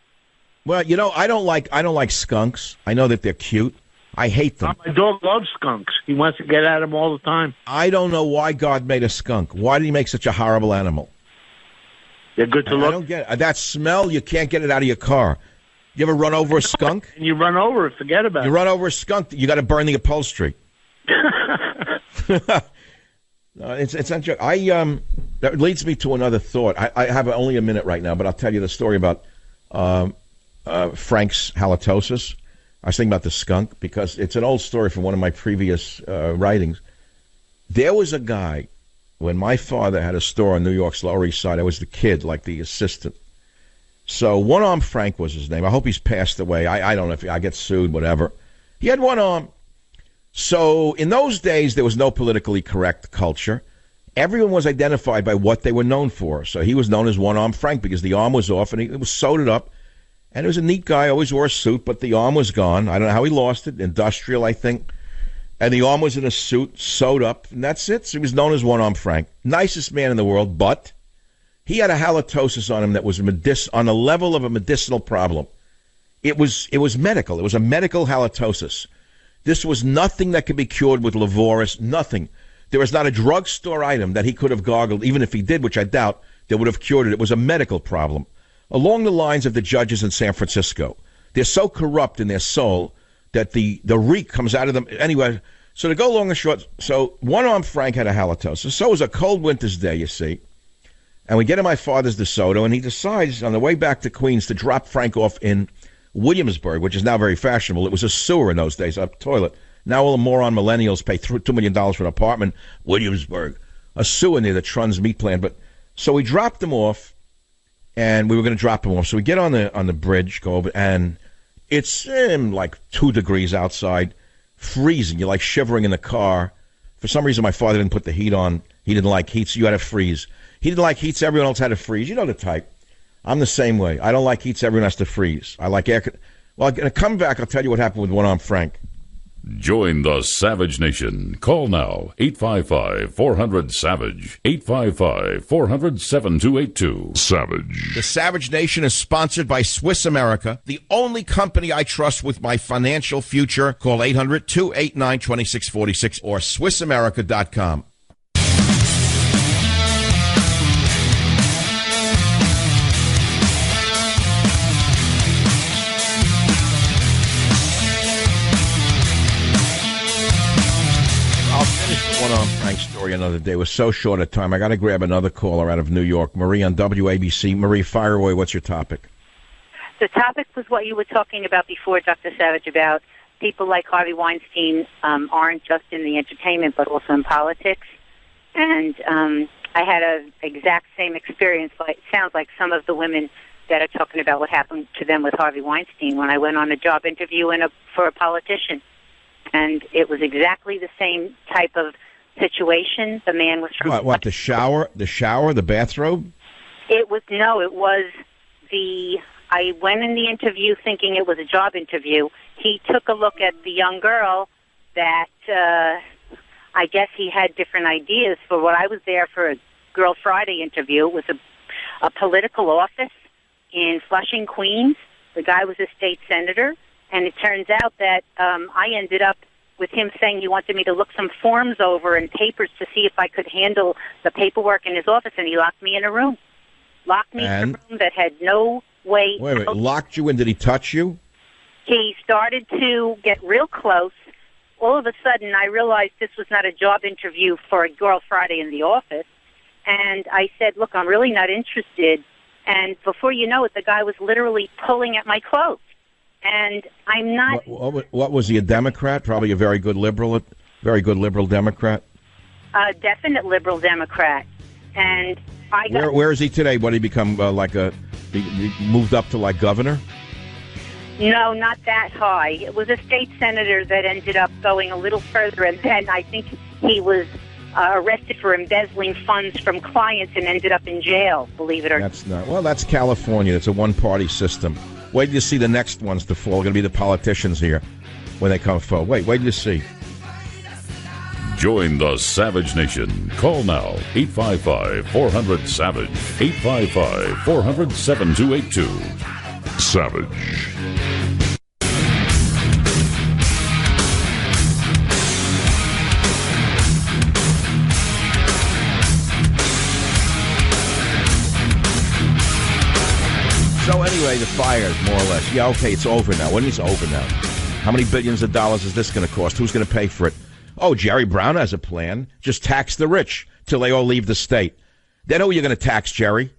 Well, I don't like skunks. I know that they're cute. I hate them. My dog loves skunks. He wants to get at them all the time. I don't know why God made a skunk. Why did he make such a horrible animal? They're good to look. I don't get it. That smell, you can't get it out of your car. You ever run over a skunk? And you run over it, forget about it. You run over a skunk, you got to burn the upholstery. It's not joke. That leads me to another thought. I have only a minute right now, but I'll tell you the story about Frank's halitosis. I was thinking about the skunk because it's an old story from one of my previous writings. There was a guy, when my father had a store on New York's Lower East Side, I was the kid, like the assistant. So One Arm Frank was his name. I hope he's passed away. I don't know if I get sued, whatever. He had one arm. So in those days, there was no politically correct culture. Everyone was identified by what they were known for. So he was known as One Arm Frank because the arm was off and he was sewed it up. And he was a neat guy, always wore a suit, but the arm was gone. I don't know how he lost it. Industrial, I think. And the arm was in a suit, sewed up, and that's it. So he was known as One Arm Frank. Nicest man in the world, but he had a halitosis on him that was on the level of a medicinal problem. It was medical. It was a medical halitosis. This was nothing that could be cured with Livoris, nothing. There was not a drugstore item that he could have gargled, even if he did, which I doubt, that would have cured it. It was a medical problem. Along the lines of the judges in San Francisco. They're so corrupt in their soul that the reek comes out of them. Anyway, so to go long and short, so One Arm Frank had a halitosis. So it was a cold winter's day, you see. And we get to my father's DeSoto, and he decides on the way back to Queens to drop Frank off in Williamsburg, which is now very fashionable. It was a sewer in those days, a toilet. Now all the moron millennials pay $2 million for an apartment. Williamsburg, a sewer near the Trun's meat plant. But so we dropped him off, and we were going to drop him off. So we get on the bridge, go over, and it's like 2 degrees outside, freezing. You're like shivering in the car. For some reason, my father didn't put the heat on. He didn't like heat, so you had to freeze. He didn't like heat, so everyone else had to freeze. You know the type. I'm the same way. I don't like heat, so everyone has to freeze. I like air. Well, I'm going to come back. I'll tell you what happened with One Arm Frank. Join the Savage Nation. Call now, 855-400-SAVAGE, 855-400-7282. Savage. The Savage Nation is sponsored by Swiss America, the only company I trust with my financial future. Call 800-289-2646 or SwissAmerica.com. One Arm Frank story another day. It was so short a time. I got to grab another caller out of New York. Marie on WABC. Marie, fire away. What's your topic? The topic was what you were talking about before, Dr. Savage, about people like Harvey Weinstein aren't just in the entertainment but also in politics. And I had an exact same experience. It sounds like some of the women that are talking about what happened to them with Harvey Weinstein when I went on a job interview for a politician. And it was exactly the same type of situation. The man was from what? The shower, the bathrobe? It was I went in the interview thinking it was a job interview. He took a look at the young girl that I guess he had different ideas for what I was there for a Girl Friday interview. It was a political office in Flushing, Queens. The guy was a state senator. And it turns out that I ended up with him saying he wanted me to look some forms over and papers to see if I could handle the paperwork in his office, and he locked me in a room. Locked me in a room that had no way out. Wait, locked you in? Did he touch you? He started to get real close. All of a sudden, I realized this was not a job interview for a Girl Friday in the office, and I said, look, I'm really not interested. And before you know it, the guy was literally pulling at my clothes. And I'm not. What was he, a Democrat? Probably a very good liberal Democrat. Definite liberal Democrat. And I got. Where is he today? What, did he become he moved up to like governor? No, not that high. It was a state senator that ended up going a little further, and then I think he was arrested for embezzling funds from clients and ended up in jail. Believe it or not. That's California. It's a one-party system. Wait till you see the next ones to fall. Going to be the politicians here when they come forward. Wait till you see. Join the Savage Nation. Call now, 855-400-SAVAGE, 855-400-7282. Savage. So anyway, the fires, more or less. Yeah, okay, it's over now. When is it over now? How many billions of dollars is this going to cost? Who's going to pay for it? Oh, Jerry Brown has a plan. Just tax the rich till they all leave the state. Then who are you going to tax, Jerry?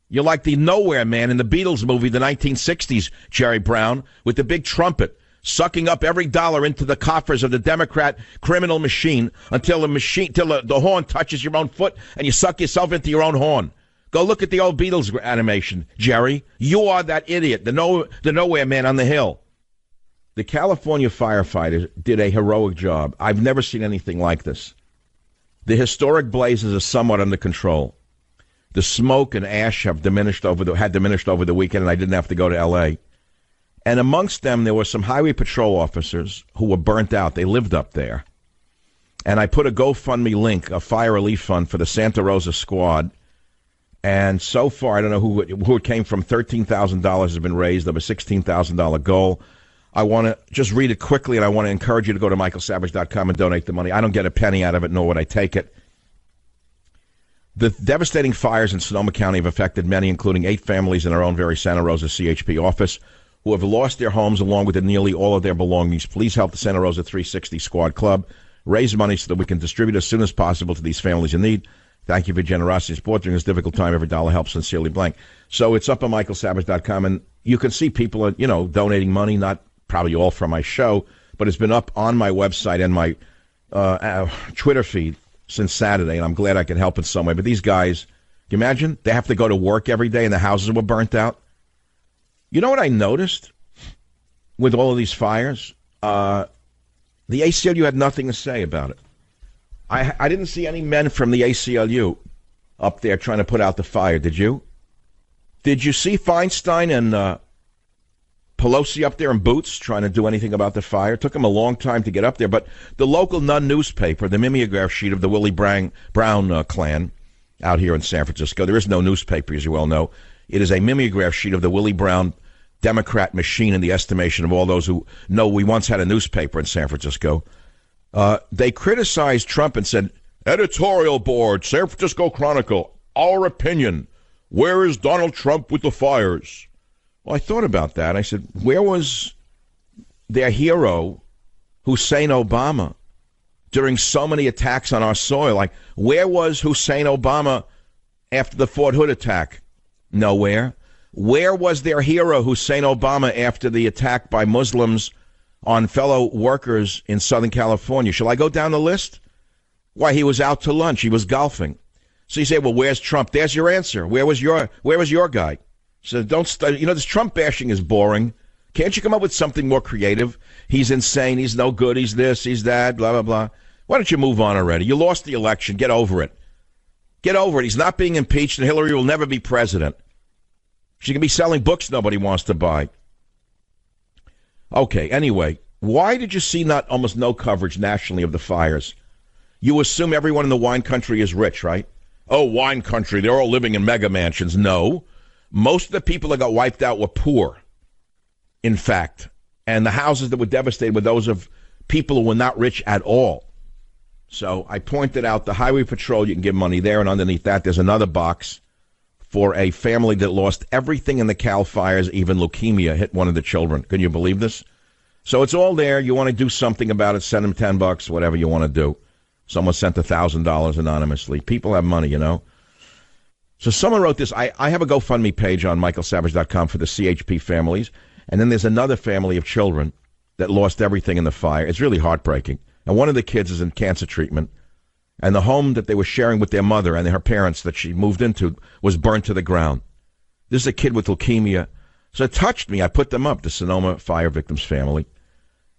You're like the nowhere man in the Beatles movie, the 1960s, Jerry Brown, with the big trumpet, sucking up every dollar into the coffers of the Democrat criminal machine until the horn touches your own foot and you suck yourself into your own horn. Go look at the old Beatles animation, Jerry. You are that idiot, the nowhere man on the hill. The California firefighters did a heroic job. I've never seen anything like this. The historic blazes are somewhat under control. The smoke and ash had diminished over the weekend, and I didn't have to go to L.A. And amongst them, there were some highway patrol officers who were burnt out. They lived up there. And I put a GoFundMe link, a fire relief fund for the Santa Rosa squad. And so far, I don't know who it came from, $13,000 has been raised of a $16,000 goal. I want to just read it quickly, and I want to encourage you to go to michaelsavage.com and donate the money. I don't get a penny out of it, nor would I take it. The devastating fires in Sonoma County have affected many, including 8 families in our own very Santa Rosa CHP office, who have lost their homes along with nearly all of their belongings. Please help the Santa Rosa 360 Squad Club raise money so that we can distribute as soon as possible to these families in need. Thank you for your generosity and support during this difficult time. Every dollar helps. Sincerely, blank. So it's up on michaelsavage.com, and you can see people, donating money, not probably all from my show, but it's been up on my website and my Twitter feed since Saturday, and I'm glad I can help in some way. But these guys, can you imagine? They have to go to work every day, and the houses were burnt out. You know what I noticed with all of these fires? The ACLU had nothing to say about it. I didn't see any men from the ACLU up there trying to put out the fire. Did you? Did you see Feinstein and Pelosi up there in boots trying to do anything about the fire? It took them a long time to get up there, but the local Nun newspaper, the mimeograph sheet of the Willie Brown clan out here in San Francisco, there is no newspaper, as you well know. It is a mimeograph sheet of the Willie Brown Democrat machine in the estimation of all those who know we once had a newspaper in San Francisco. They criticized Trump and said, editorial board, San Francisco Chronicle, our opinion, where is Donald Trump with the fires? Well, I thought about that. I said, where was their hero, Hussein Obama, during so many attacks on our soil? Like, where was Hussein Obama after the Fort Hood attack? Nowhere. Where was their hero, Hussein Obama, after the attack by Muslims on fellow workers in Southern California? Shall I go down the list? Why, he was out to lunch. He was golfing. So you say, well, where's Trump? There's your answer. Where was your guy? So don't study. This Trump bashing is boring. Can't you come up with something more creative? He's insane. He's no good. He's this. He's that. Blah, blah, blah. Why don't you move on already? You lost the election. Get over it. Get over it. He's not being impeached, and Hillary will never be president. She can be selling books nobody wants to buy. Okay, anyway, why did you see almost no coverage nationally of the fires? You assume everyone in the wine country is rich, right? Oh, wine country, they're all living in mega mansions. No. Most of the people that got wiped out were poor, in fact. And the houses that were devastated were those of people who were not rich at all. So I pointed out the highway patrol, you can give money there, and underneath that there's another box for a family that lost everything in the Cal fires, even leukemia hit one of the children. Can you believe this? So it's all there. You want to do something about it, send them $10, whatever you want to do. Someone sent $1,000 anonymously. People have money, So someone wrote this. I have a GoFundMe page on michaelsavage.com for the CHP families, and then there's another family of children that lost everything in the fire. It's really heartbreaking. And one of the kids is in cancer treatment, and the home that they were sharing with their mother and her parents that she moved into was burnt to the ground. This is a kid with leukemia. So it touched me. I put them up, the Sonoma fire victims family.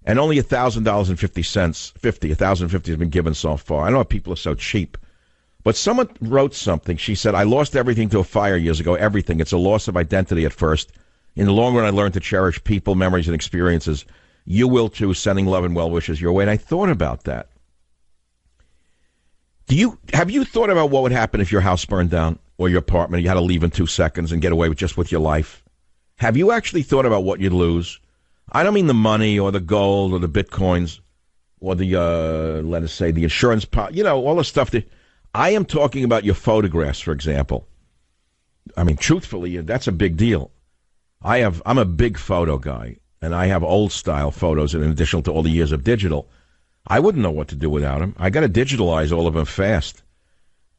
And only $1,050 has been given so far. I know people are so cheap. But someone wrote something. She said, I lost everything to a fire years ago, everything. It's a loss of identity at first. In the long run, I learned to cherish people, memories, and experiences. You will, too, sending love and well wishes your way. And I thought about that. Have you thought about what would happen if your house burned down or your apartment? You had to leave in 2 seconds and get away with your life. Have you actually thought about what you'd lose? I don't mean the money or the gold or the bitcoins or the, let us say, the insurance, all the stuff that... I am talking about your photographs, for example. I mean, truthfully, that's a big deal. I'm a big photo guy, and I have old-style photos in addition to all the years of digital. I wouldn't know what to do without him. I got to digitalize all of them fast.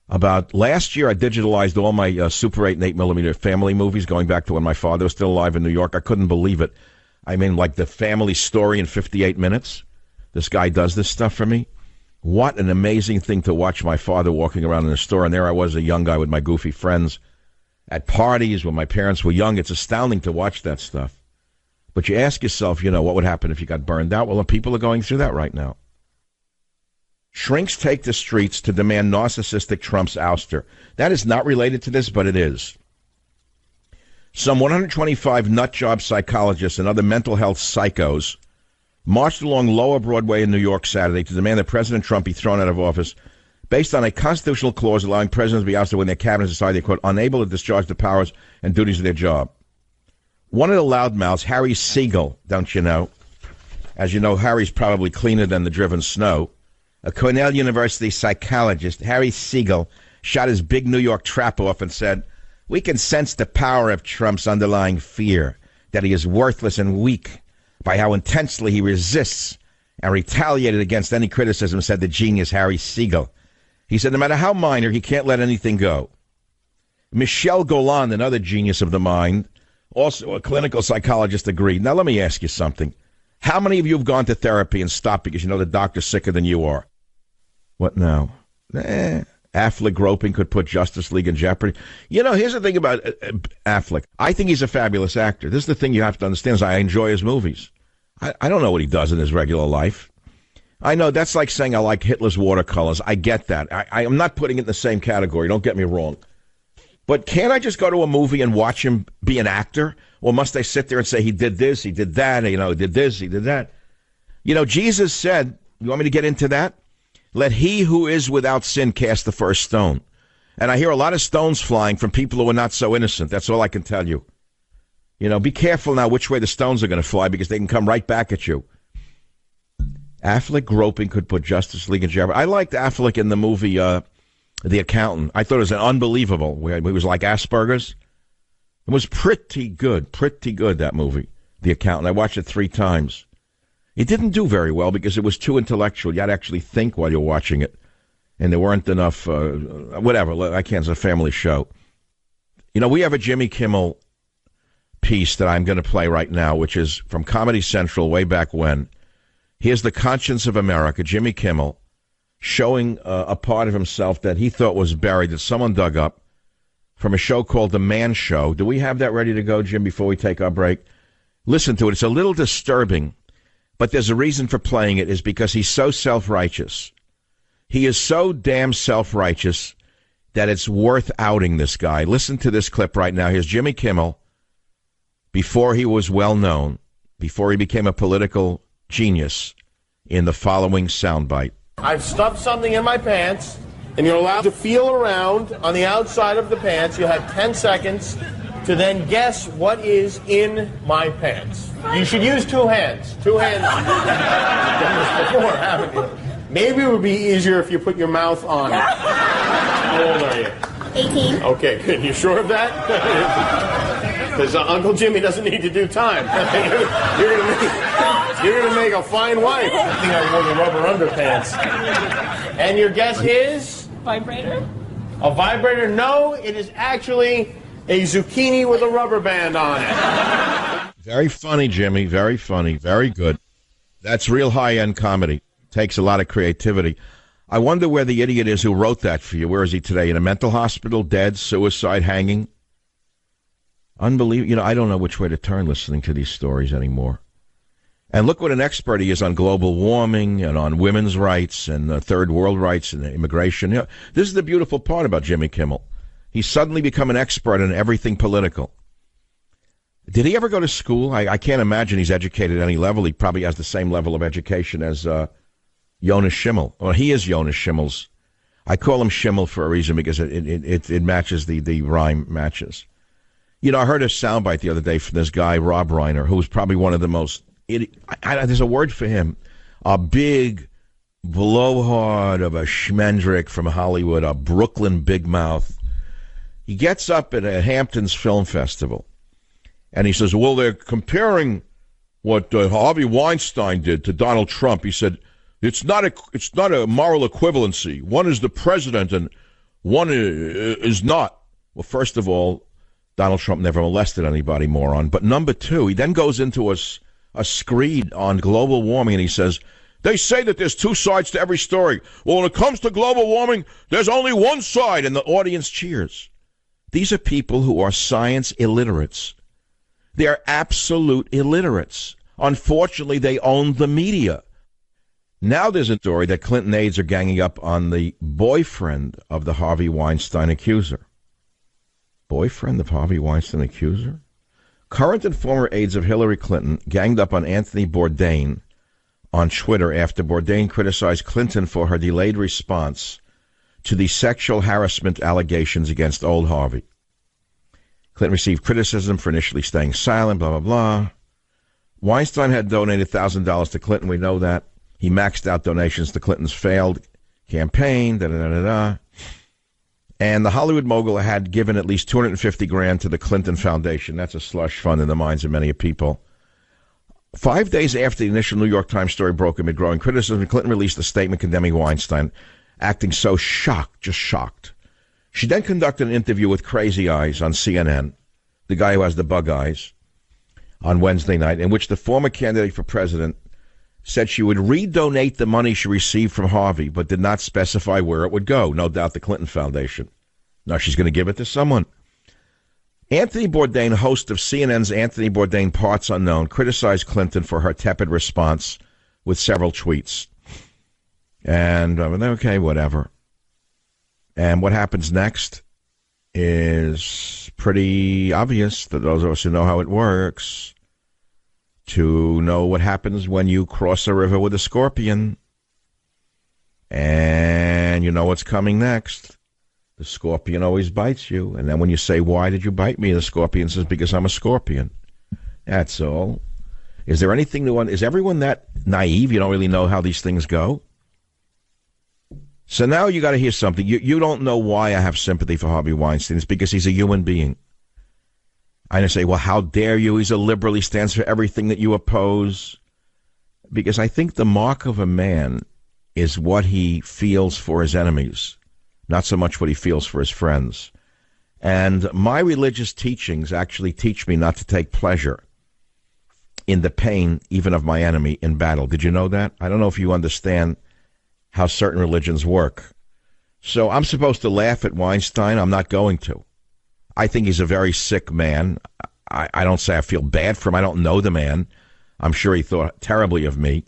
About last year, I digitalized all my Super 8 and 8 millimeter family movies going back to when my father was still alive in New York. I couldn't believe it. I mean, like the family story in 58 minutes. This guy does this stuff for me. What an amazing thing to watch my father walking around in the store. And there I was, a young guy with my goofy friends at parties when my parents were young. It's astounding to watch that stuff. But you ask yourself, what would happen if you got burned out? Well, the people are going through that right now. Shrinks take the streets to demand narcissistic Trump's ouster. That is not related to this, but it is. Some 125 nutjob psychologists and other mental health psychos marched along Lower Broadway in New York Saturday to demand that President Trump be thrown out of office based on a constitutional clause allowing presidents to be ousted when their cabinets decide they're, quote, unable to discharge the powers and duties of their job. One of the loudmouths, Harry Siegel, don't you know? As you know, Harry's probably cleaner than the driven snow. A Cornell University psychologist, Harry Siegel, shot his big New York trap off and said, "We can sense the power of Trump's underlying fear, that he is worthless and weak, by how intensely he resists and retaliated against any criticism," said the genius Harry Siegel. He said no matter how minor, he can't let anything go. Michel Golan, another genius of the mind, also a clinical psychologist, agreed. Now let me ask you something. How many of you have gone to therapy and stopped because you know the doctor's sicker than you are? What now? Affleck groping could put Justice League in jeopardy. Here's the thing about Affleck. I think he's a fabulous actor. This is the thing you have to understand is I enjoy his movies. I don't know what he does in his regular life. I know that's like saying I like Hitler's watercolors. I get that. I am not putting it in the same category. Don't get me wrong. But can't I just go to a movie and watch him be an actor? Or must I sit there and say he did this, he did that, he did this, he did that? Jesus said, you want me to get into that? Let he who is without sin cast the first stone. And I hear a lot of stones flying from people who are not so innocent. That's all I can tell you. Be careful now which way the stones are going to fly because they can come right back at you. Affleck groping could put Justice League in jeopardy. I liked Affleck in the movie The Accountant. I thought it was unbelievable. It was like Asperger's. It was pretty good, that movie, The Accountant. I watched it 3 times. It didn't do very well because it was too intellectual. You had to actually think while you're watching it. And there weren't enough, whatever. I can't, it's a family show. We have a Jimmy Kimmel piece that I'm going to play right now, which is from Comedy Central way back when. Here's the conscience of America, Jimmy Kimmel, showing a part of himself that he thought was buried, that someone dug up from a show called The Man Show. Do we have that ready to go, Jim, before we take our break? Listen to it. It's a little disturbing. But there's a reason for playing it, is because he's so self-righteous. He is so damn self-righteous that it's worth outing this guy. Listen to this clip right now. Here's Jimmy Kimmel before he was well-known, before he became a political genius, in the following soundbite. I've stuffed something in my pants, and you're allowed to feel around on the outside of the pants. You'll have 10 seconds to then guess what is in my pants. You should use 2 hands. 2 hands. You've done this before, haven't you? Maybe it would be easier if you put your mouth on it. How old are you? 18. Okay, good. You sure of that? Because Uncle Jimmy doesn't need to do time. You're gonna make a fine wife. I think I wore the rubber underpants. And your guess is? Vibrator. A vibrator? No, it is actually a zucchini with a rubber band on it. Very funny, Jimmy. Very funny. Very good. That's real high-end comedy. Takes a lot of creativity. I wonder where the idiot is who wrote that for you. Where is he today? In a mental hospital, dead, suicide, hanging? Unbelievable. I don't know which way to turn listening to these stories anymore. And look what an expert he is on global warming and on women's rights and third world rights and immigration. This is the beautiful part about Jimmy Kimmel. He's suddenly become an expert on everything political. Did he ever go to school? I can't imagine he's educated at any level. He probably has the same level of education as Jonas Schimmel. Well, he is Jonas Schimmel's. I call him Schimmel for a reason because it matches, the rhyme matches. I heard a soundbite the other day from this guy, Rob Reiner, who was probably one of the most, there's a word for him, a big blowhard of a schmendrick from Hollywood, a Brooklyn big mouth. He gets up at a Hamptons Film Festival, and he says, well, they're comparing what Harvey Weinstein did to Donald Trump. He said, It's not a moral equivalency. One is the president and one is not. Well, first of all, Donald Trump never molested anybody, moron. But number two, he then goes into a screed on global warming, and he says, they say that there's two sides to every story. Well, when it comes to global warming, there's only one side, and the audience cheers. These are people who are science illiterates. They are absolute illiterates. Unfortunately, they own the media. Now there's a story that Clinton aides are ganging up on the boyfriend of the Harvey Weinstein accuser. Boyfriend of Harvey Weinstein accuser? Current and former aides of Hillary Clinton ganged up on Anthony Bourdain on Twitter after Bourdain criticized Clinton for her delayed response to the sexual harassment allegations against old Harvey. Clinton received criticism for initially staying silent, blah, blah, blah. Weinstein had donated $1,000 to Clinton. We know that. He maxed out donations to Clinton's failed campaign, da-da-da-da-da. And the Hollywood mogul had given at least $250,000 to the Clinton Foundation. That's a slush fund in the minds of many people. 5 days after the initial New York Times story broke amid growing criticism, Clinton released a statement condemning Weinstein, acting so shocked, just shocked. She then conducted an interview with Crazy Eyes on CNN, the guy who has the bug eyes, on Wednesday night, in which the former candidate for president said she would redonate the money she received from Harvey, but did not specify where it would go. No doubt the Clinton Foundation. Now she's going to give it to someone. Anthony Bourdain, host of CNN's Anthony Bourdain Parts Unknown, criticized Clinton for her tepid response with several tweets. And, okay, whatever. And what happens next is pretty obvious to those of us who know how it works. To know what happens when you cross a river with a scorpion. And you know what's coming next. The scorpion always bites you. And then when you say, why did you bite me? The scorpion says, because I'm a scorpion. That's all. Is there anything new on? Is everyone that naive? You don't really know how these things go? So now you got to hear something. You don't know why I have sympathy for Harvey Weinstein. It's because he's a human being. I say, well, how dare you? He's a liberal. He stands for everything that you oppose. Because I think the mark of a man is what he feels for his enemies, not so much what he feels for his friends. And my religious teachings actually teach me not to take pleasure in the pain, even of my enemy, in battle. Did you know that? I don't know if you understand how certain religions work. So I'm supposed to laugh at Weinstein. I'm not going to. I think he's a very sick man. I don't say I feel bad for him. I don't know the man. I'm sure he thought terribly of me.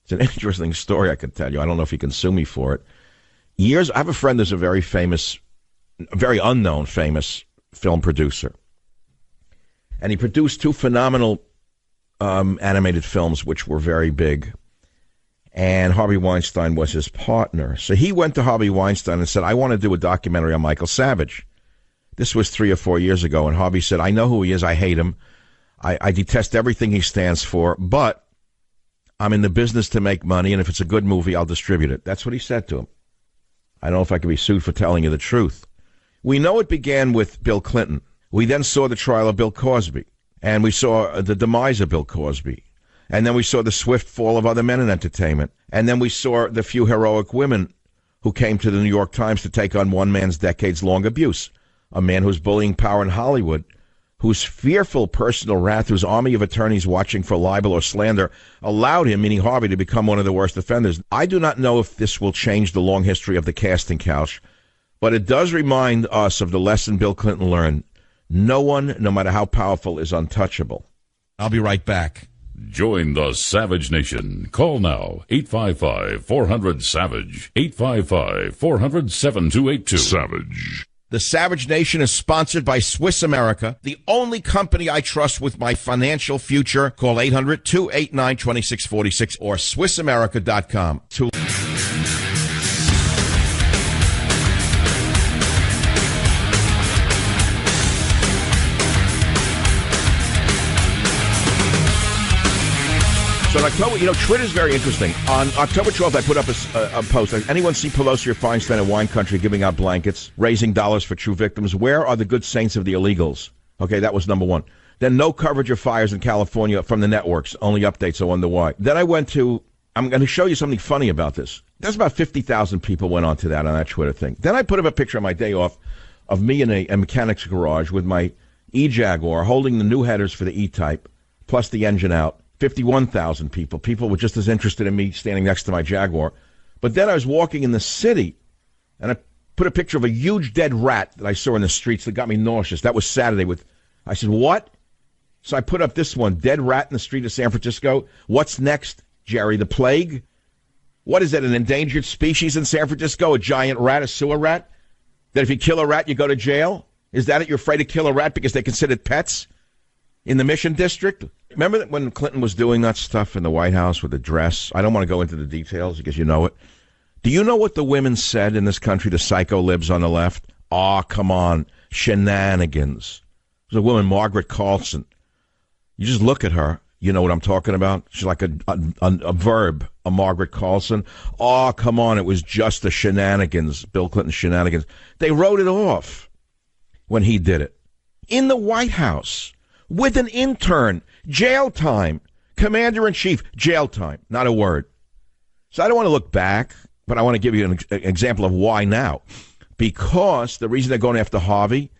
It's an interesting story I could tell you. I don't know if he can sue me for it. I have a friend who's a very famous, very unknown famous film producer. And he produced two phenomenal animated films which were very big. And Harvey Weinstein was his partner. So he went to Harvey Weinstein and said, I want to do a documentary on Michael Savage. This was 3 or 4 years ago, and Harvey said, I know who he is, I hate him, I detest everything he stands for, but I'm in the business to make money, and if it's a good movie, I'll distribute it. That's what he said to him. I don't know if I can be sued for telling you the truth. We know it began with Bill Clinton. We then saw the trial of Bill Cosby, and we saw the demise of Bill Cosby, and then we saw the swift fall of other men in entertainment, and then we saw the few heroic women who came to the New York Times to take on one man's decades-long abuse. A man who's bullying power in Hollywood, whose fearful personal wrath, whose army of attorneys watching for libel or slander allowed him, meaning Harvey, to become one of the worst offenders. I do not know if this will change the long history of the casting couch, but it does remind us of the lesson Bill Clinton learned. No one, no matter how powerful, is untouchable. I'll be right back. Join the Savage Nation. Call now, 855-400-SAVAGE, 855-400-7282. Savage. The Savage Nation is sponsored by Swiss America, the only company I trust with my financial future. Call 800-289-2646 or SwissAmerica.com. So in October, Twitter's very interesting. On October 12th, I put up a post. Anyone see Pelosi or Feinstein in wine country giving out blankets, raising dollars for true victims? Where are the good saints of the illegals? Okay, that was number one. Then no coverage of fires in California from the networks. Only updates. I wonder why. Then I went to I'm going to show you something funny about this. There's about 50,000 people went on that Twitter thing. Then I put up a picture on my day off of me in a mechanic's garage with my E-Jaguar holding the new headers for the E-Type, plus the engine out. 51,000 people. People were just as interested in me standing next to my Jaguar. But then I was walking in the city, and I put a picture of a huge dead rat that I saw in the streets that got me nauseous. That was Saturday. I said, what? So I put up this one, dead rat in the street of San Francisco. What's next, Jerry? The plague? What is that, an endangered species in San Francisco? A giant rat, a sewer rat? That if you kill a rat, you go to jail? Is that it? You're afraid to kill a rat because they're considered pets in the Mission District? Remember that when Clinton was doing that stuff in the White House with the dress? I don't want to go into the details because you know it. Do you know what the women said in this country, the psycho libs on the left? Come on, shenanigans. There's a woman, Margaret Carlson. You just look at her. You know what I'm talking about? She's like a verb, a Margaret Carlson. Come on, it was just the shenanigans, Bill Clinton's shenanigans. They wrote it off when he did it. In the White House, with an intern, jail time, commander-in-chief, jail time, not a word. So I don't want to look back, but I want to give you an example of why now. Because the reason they're going after Harvey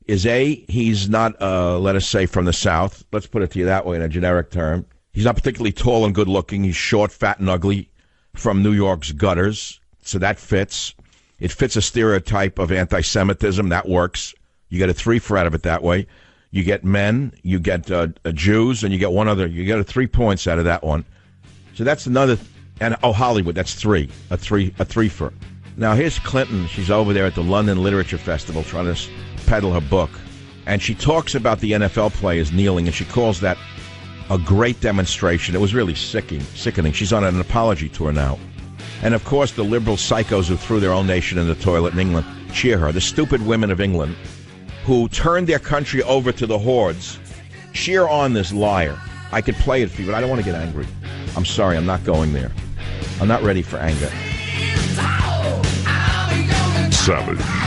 is, A, he's not, let us say, from the South. Let's put it to you that way in a generic term. He's not particularly tall and good-looking. He's short, fat, and ugly from New York's gutters. So that fits. It fits a stereotype of anti-Semitism. That works. You get a 3 out of it that way. You get men, you get Jews, and you get one other. You get 3 points out of that one. So that's another. And Hollywood, that's 3. A 3-fer. Now here's Clinton. She's over there at the London Literature Festival trying to peddle her book, and she talks about the NFL players kneeling, and she calls that a great demonstration. It was really sickening. She's on an apology tour now. And of course, the liberal psychos who threw their own nation in the toilet in England cheer her. The stupid women of England who turned their country over to the hordes cheer on this liar. I could play it for you, but I don't want to get angry. I'm sorry, I'm not going there. I'm not ready for anger. Savage.